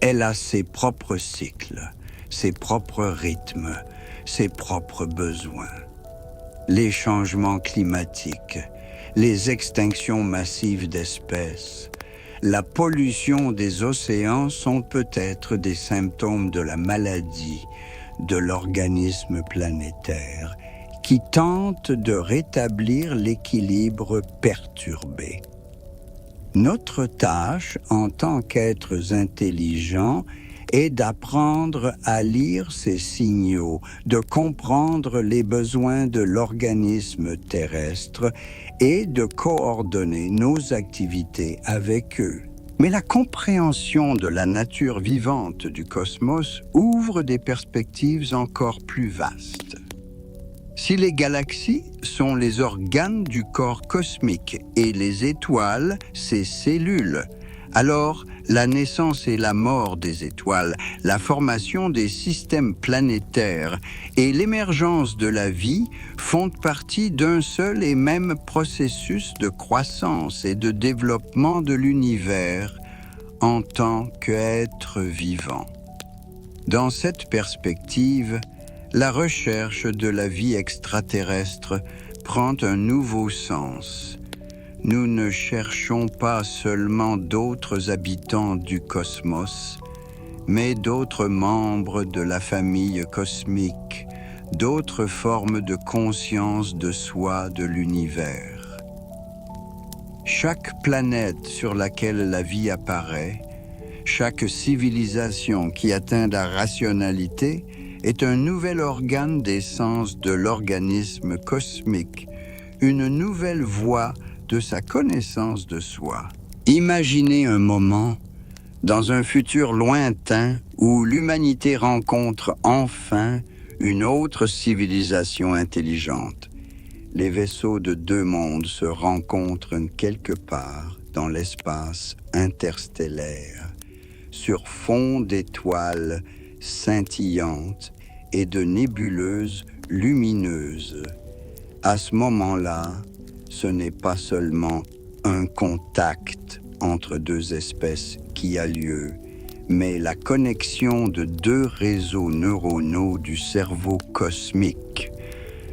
elle a ses propres cycles, ses propres rythmes, ses propres besoins. Les changements climatiques, les extinctions massives d'espèces, la pollution des océans sont peut-être des symptômes de la maladie de l'organisme planétaire qui tente de rétablir l'équilibre perturbé. Notre tâche en tant qu'êtres intelligents est d'apprendre à lire ces signaux, de comprendre les besoins de l'organisme terrestre et de coordonner nos activités avec eux. Mais la compréhension de la nature vivante du cosmos ouvre des perspectives encore plus vastes. Si les galaxies sont les organes du corps cosmique et les étoiles, ses cellules, alors La naissance et la mort des étoiles, la formation des systèmes planétaires et l'émergence de la vie font partie d'un seul et même processus de croissance et de développement de l'univers en tant qu'être vivant. Dans cette perspective, la recherche de la vie extraterrestre prend un nouveau sens. Nous ne cherchons pas seulement d'autres habitants du cosmos, mais d'autres membres de la famille cosmique, d'autres formes de conscience de soi de l'univers. Chaque planète sur laquelle la vie apparaît, chaque civilisation qui atteint la rationalité est un nouvel organe d'essence de l'organisme cosmique, une nouvelle voie de sa connaissance de soi. Imaginez un moment, dans un futur lointain, où l'humanité rencontre enfin une autre civilisation intelligente. Les vaisseaux de deux mondes se rencontrent quelque part dans l'espace interstellaire, sur fond d'étoiles scintillantes et de nébuleuses lumineuses. À ce moment-là, ce n'est pas seulement un contact entre deux espèces qui a lieu, mais la connexion de deux réseaux neuronaux du cerveau cosmique,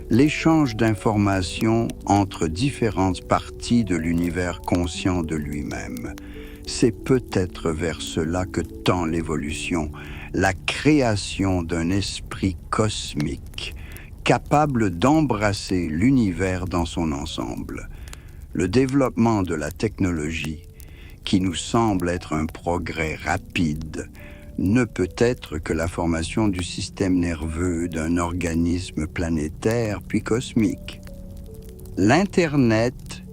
l'échange d'informations entre différentes parties de l'univers conscient de lui-même. C'est peut-être vers cela que tend l'évolution, la création d'un esprit cosmique, capable d'embrasser l'univers dans son ensemble. Le développement de la technologie, qui nous semble être un progrès rapide, ne peut être que la formation du système nerveux d'un organisme planétaire puis cosmique. L'Internet,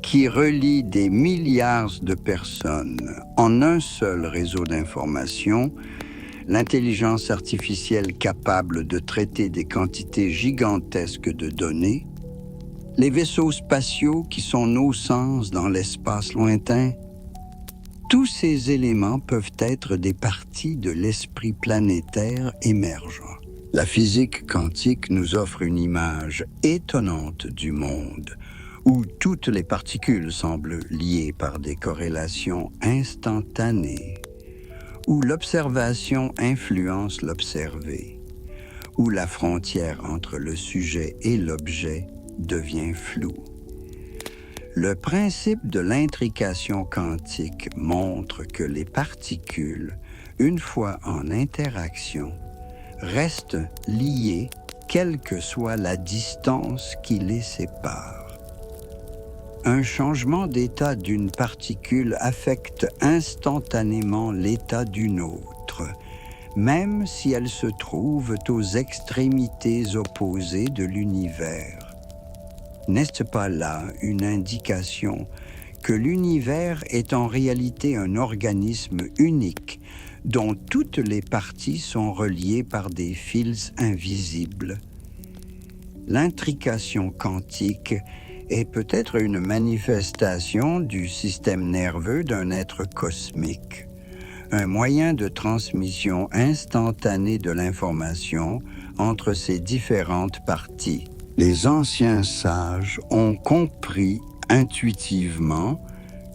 qui relie des milliards de personnes en un seul réseau d'information, l'intelligence artificielle capable de traiter des quantités gigantesques de données, les vaisseaux spatiaux qui sont nos sens dans l'espace lointain, tous ces éléments peuvent être des parties de l'esprit planétaire émergent. La physique quantique nous offre une image étonnante du monde, où toutes les particules semblent liées par des corrélations instantanées, où l'observation influence l'observé, où la frontière entre le sujet et l'objet devient floue. Le principe de l'intrication quantique montre que les particules, une fois en interaction, restent liées quelle que soit la distance qui les sépare. Un changement d'état d'une particule affecte instantanément l'état d'une autre, même si elles se trouvent aux extrémités opposées de l'univers. N'est-ce pas là une indication que l'univers est en réalité un organisme unique dont toutes les parties sont reliées par des fils invisibles? L'intrication quantique est peut-être une manifestation du système nerveux d'un être cosmique, un moyen de transmission instantanée de l'information entre ces différentes parties. Les anciens sages ont compris intuitivement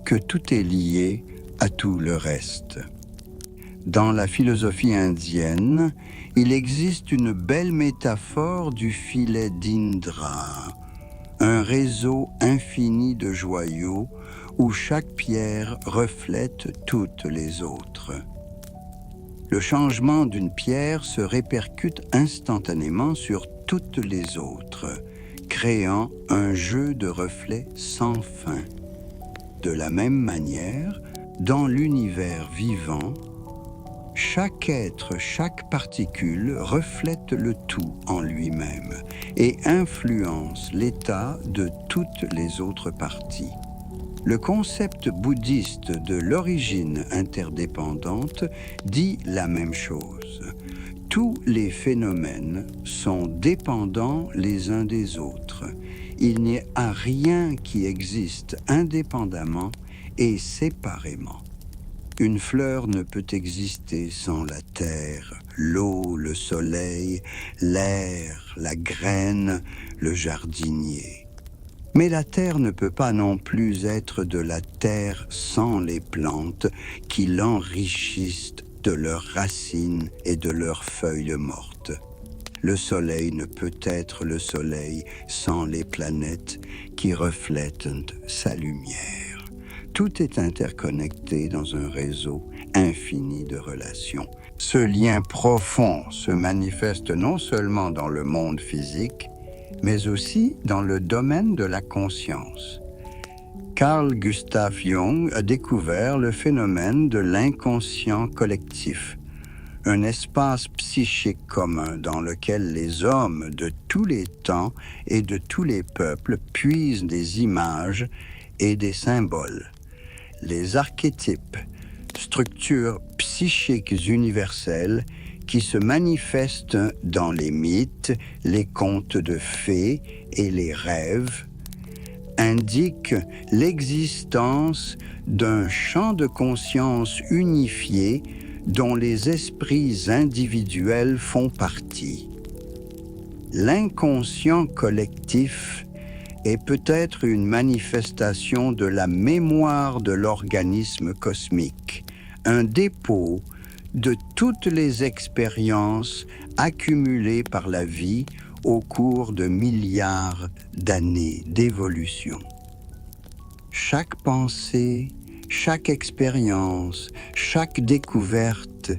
que tout est lié à tout le reste. Dans la philosophie indienne, il existe une belle métaphore du filet d'Indra, un réseau infini de joyaux où chaque pierre reflète toutes les autres. Le changement d'une pierre se répercute instantanément sur toutes les autres, créant un jeu de reflets sans fin. De la même manière, dans l'univers vivant, chaque être, chaque particule reflète le tout en lui-même et influence l'état de toutes les autres parties. Le concept bouddhiste de l'origine interdépendante dit la même chose. Tous les phénomènes sont dépendants les uns des autres. Il n'y a rien qui existe indépendamment et séparément. Une fleur ne peut exister sans la terre, l'eau, le soleil, l'air, la graine, le jardinier. Mais la terre ne peut pas non plus être de la terre sans les plantes qui l'enrichissent de leurs racines et de leurs feuilles mortes. Le soleil ne peut être le soleil sans les planètes qui reflètent sa lumière. Tout est interconnecté dans un réseau infini de relations. Ce lien profond se manifeste non seulement dans le monde physique, mais aussi dans le domaine de la conscience. Carl Gustav Jung a découvert le phénomène de l'inconscient collectif, un espace psychique commun dans lequel les hommes de tous les temps et de tous les peuples puisent des images et des symboles. Les archétypes, structures psychiques universelles qui se manifestent dans les mythes, les contes de fées et les rêves, indiquent l'existence d'un champ de conscience unifié dont les esprits individuels font partie. L'inconscient collectif est peut-être une manifestation de la mémoire de l'organisme cosmique, un dépôt de toutes les expériences accumulées par la vie au cours de milliards d'années d'évolution. Chaque pensée, chaque expérience, chaque découverte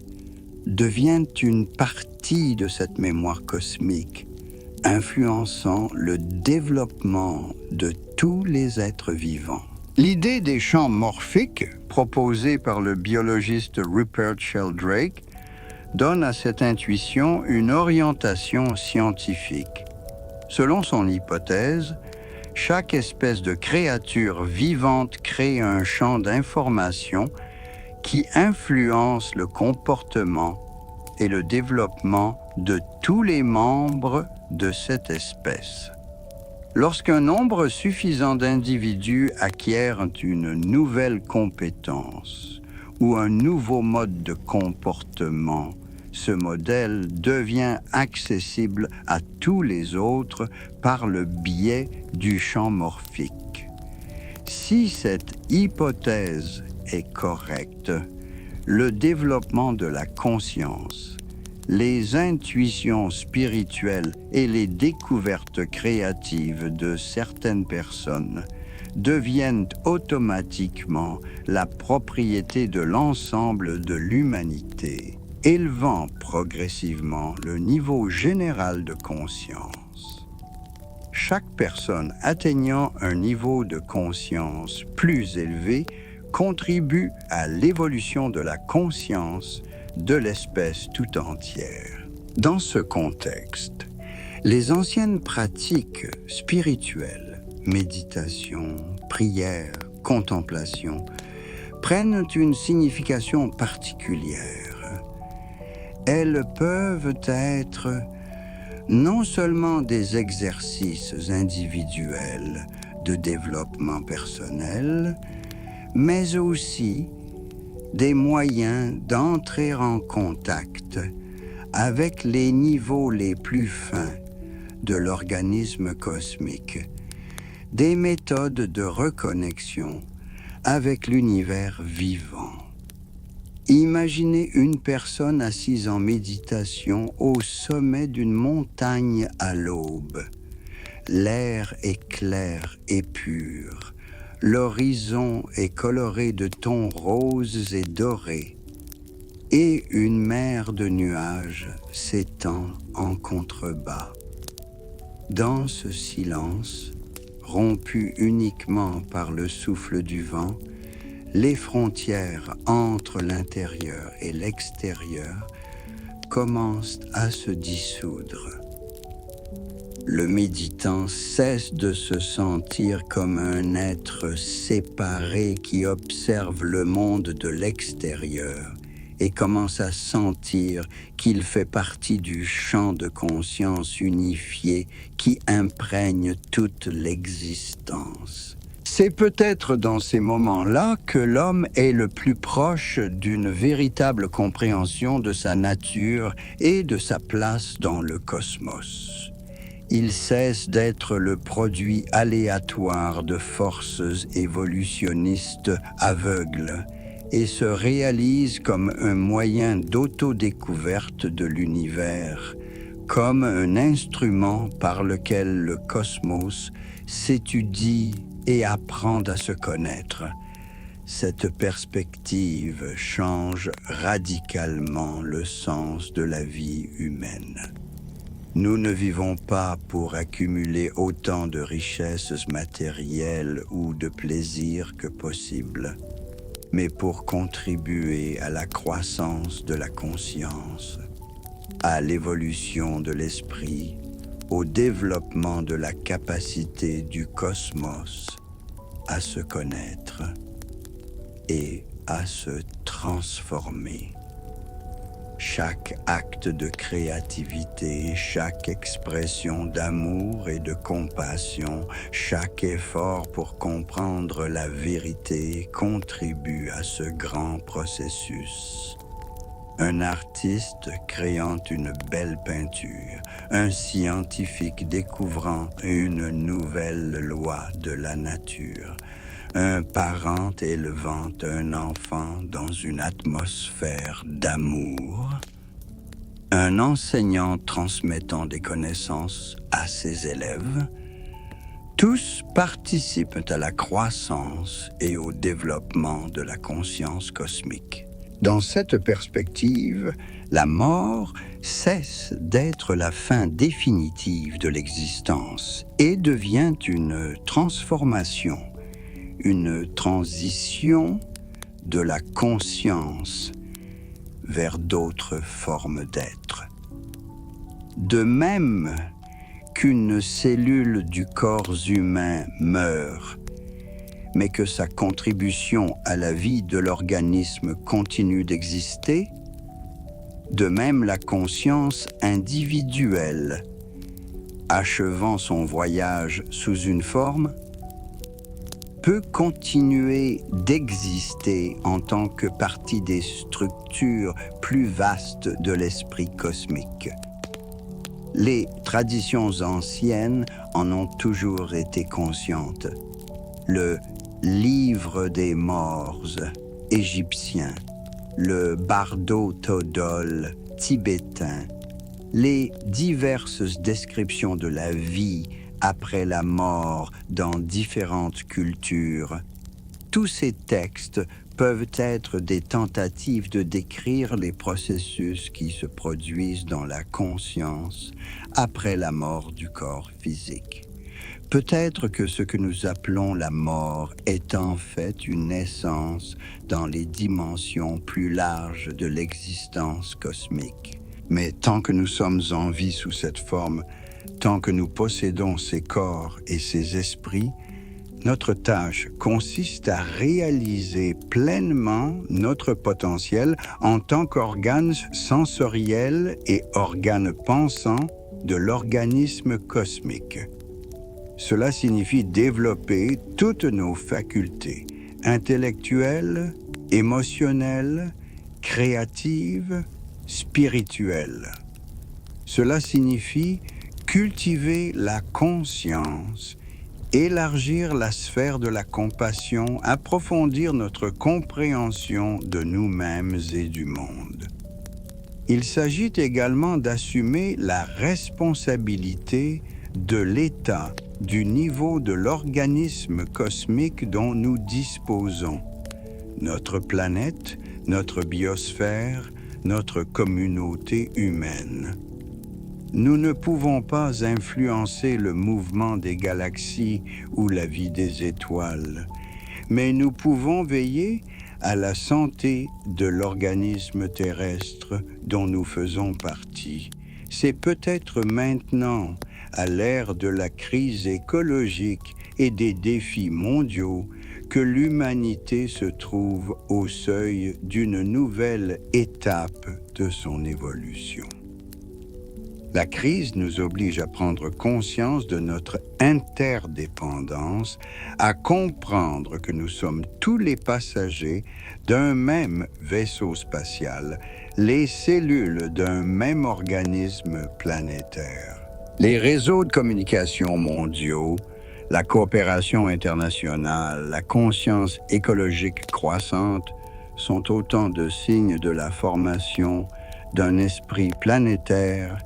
devient une partie de cette mémoire cosmique, influençant le développement de tous les êtres vivants. L'idée des champs morphiques, proposée par le biologiste Rupert Sheldrake, donne à cette intuition une orientation scientifique. Selon son hypothèse, chaque espèce de créature vivante crée un champ d'information qui influence le comportement et le développement de tous les membres de cette espèce. Lorsqu'un nombre suffisant d'individus acquièrent une nouvelle compétence ou un nouveau mode de comportement, ce modèle devient accessible à tous les autres par le biais du champ morphique. Si cette hypothèse est correcte, le développement de la conscience, les intuitions spirituelles et les découvertes créatives de certaines personnes deviennent automatiquement la propriété de l'ensemble de l'humanité, élevant progressivement le niveau général de conscience. Chaque personne atteignant un niveau de conscience plus élevé contribue à l'évolution de la conscience de l'espèce tout entière. Dans ce contexte, les anciennes pratiques spirituelles, méditation, prière, contemplation, prennent une signification particulière. Elles peuvent être non seulement des exercices individuels de développement personnel, mais aussi des moyens d'entrer en contact avec les niveaux les plus fins de l'organisme cosmique, des méthodes de reconnexion avec l'univers vivant. Imaginez une personne assise en méditation au sommet d'une montagne à l'aube. L'air est clair et pur. L'horizon est coloré de tons roses et dorés, et une mer de nuages s'étend en contrebas. Dans ce silence, rompu uniquement par le souffle du vent, les frontières entre l'intérieur et l'extérieur commencent à se dissoudre. Le méditant cesse de se sentir comme un être séparé qui observe le monde de l'extérieur et commence à sentir qu'il fait partie du champ de conscience unifié qui imprègne toute l'existence. C'est peut-être dans ces moments-là que l'homme est le plus proche d'une véritable compréhension de sa nature et de sa place dans le cosmos. Il cesse d'être le produit aléatoire de forces évolutionnistes aveugles et se réalise comme un moyen d'autodécouverte de l'univers, comme un instrument par lequel le cosmos s'étudie et apprend à se connaître. Cette perspective change radicalement le sens de la vie humaine. Nous ne vivons pas pour accumuler autant de richesses matérielles ou de plaisirs que possible, mais pour contribuer à la croissance de la conscience, à l'évolution de l'esprit, au développement de la capacité du cosmos à se connaître et à se transformer. Chaque acte de créativité, chaque expression d'amour et de compassion, chaque effort pour comprendre la vérité contribue à ce grand processus. Un artiste créant une belle peinture, un scientifique découvrant une nouvelle loi de la nature, un parent élevant un enfant dans une atmosphère d'amour, un enseignant transmettant des connaissances à ses élèves, tous participent à la croissance et au développement de la conscience cosmique. Dans cette perspective, la mort cesse d'être la fin définitive de l'existence et devient une transformation, une transition de la conscience vers d'autres formes d'être. De même qu'une cellule du corps humain meurt, mais que sa contribution à la vie de l'organisme continue d'exister, de même la conscience individuelle, achevant son voyage sous une forme, peut continuer d'exister en tant que partie des structures plus vastes de l'esprit cosmique. Les traditions anciennes en ont toujours été conscientes. Le livre des morts égyptien, le Bardo Thodol tibétain, les diverses descriptions de la vie après la mort dans différentes cultures. Tous ces textes peuvent être des tentatives de décrire les processus qui se produisent dans la conscience après la mort du corps physique. Peut-être que ce que nous appelons la mort est en fait une naissance dans les dimensions plus larges de l'existence cosmique. Mais tant que nous sommes en vie sous cette forme, tant que nous possédons ces corps et ces esprits, notre tâche consiste à réaliser pleinement notre potentiel en tant qu'organes sensoriels et organes pensants de l'organisme cosmique. Cela signifie développer toutes nos facultés intellectuelles, émotionnelles, créatives, spirituelles. Cela signifie cultiver la conscience, élargir la sphère de la compassion, approfondir notre compréhension de nous-mêmes et du monde. Il s'agit également d'assumer la responsabilité de l'état, du niveau de l'organisme cosmique dont nous disposons. Notre planète, notre biosphère, notre communauté humaine. Nous ne pouvons pas influencer le mouvement des galaxies ou la vie des étoiles, mais nous pouvons veiller à la santé de l'organisme terrestre dont nous faisons partie. C'est peut-être maintenant, à l'ère de la crise écologique et des défis mondiaux, que l'humanité se trouve au seuil d'une nouvelle étape de son évolution. La crise nous oblige à prendre conscience de notre interdépendance, à comprendre que nous sommes tous les passagers d'un même vaisseau spatial, les cellules d'un même organisme planétaire. Les réseaux de communication mondiaux, la coopération internationale, la conscience écologique croissante sont autant de signes de la formation d'un esprit planétaire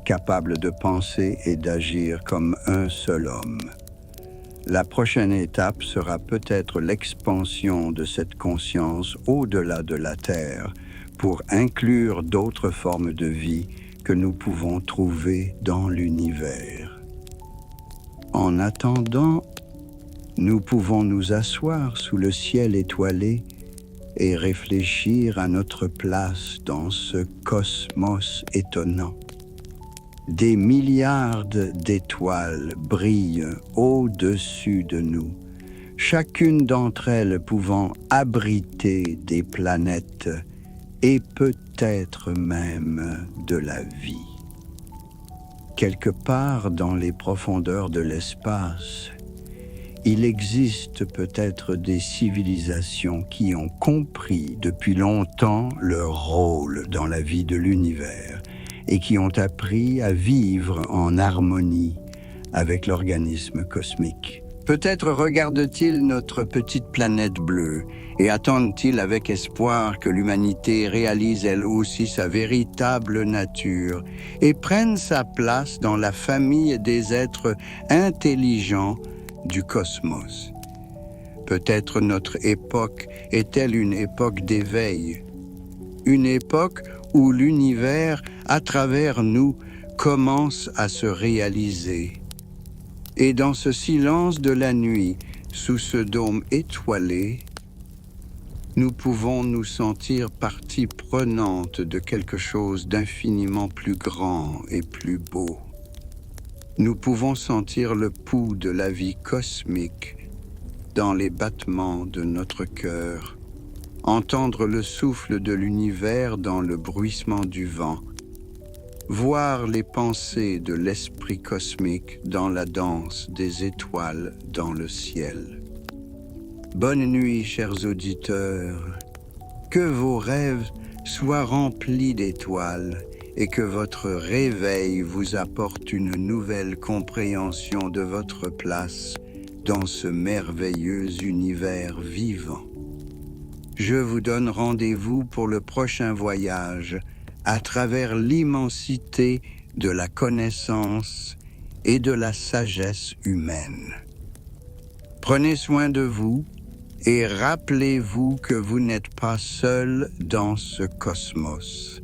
capable de penser et d'agir comme un seul homme. La prochaine étape sera peut-être l'expansion de cette conscience au-delà de la Terre pour inclure d'autres formes de vie que nous pouvons trouver dans l'univers. En attendant, nous pouvons nous asseoir sous le ciel étoilé et réfléchir à notre place dans ce cosmos étonnant. Des milliards d'étoiles brillent au-dessus de nous, chacune d'entre elles pouvant abriter des planètes et peut-être même de la vie. Quelque part dans les profondeurs de l'espace, il existe peut-être des civilisations qui ont compris depuis longtemps leur rôle dans la vie de l'univers et qui ont appris à vivre en harmonie avec l'organisme cosmique. Peut-être regardent-ils notre petite planète bleue et attendent-ils avec espoir que l'humanité réalise elle aussi sa véritable nature et prenne sa place dans la famille des êtres intelligents du cosmos. Peut-être notre époque est-elle une époque d'éveil, une époque où l'univers, à travers nous, commence à se réaliser. Et dans ce silence de la nuit, sous ce dôme étoilé, nous pouvons nous sentir partie prenante de quelque chose d'infiniment plus grand et plus beau. Nous pouvons sentir le pouls de la vie cosmique dans les battements de notre cœur, entendre le souffle de l'univers dans le bruissement du vent, voir les pensées de l'esprit cosmique dans la danse des étoiles dans le ciel. Bonne nuit, chers auditeurs. Que vos rêves soient remplis d'étoiles et que votre réveil vous apporte une nouvelle compréhension de votre place dans ce merveilleux univers vivant. Je vous donne rendez-vous pour le prochain voyage à travers l'immensité de la connaissance et de la sagesse humaine. Prenez soin de vous et rappelez-vous que vous n'êtes pas seul dans ce cosmos.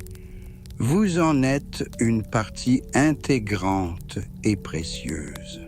Vous en êtes une partie intégrante et précieuse.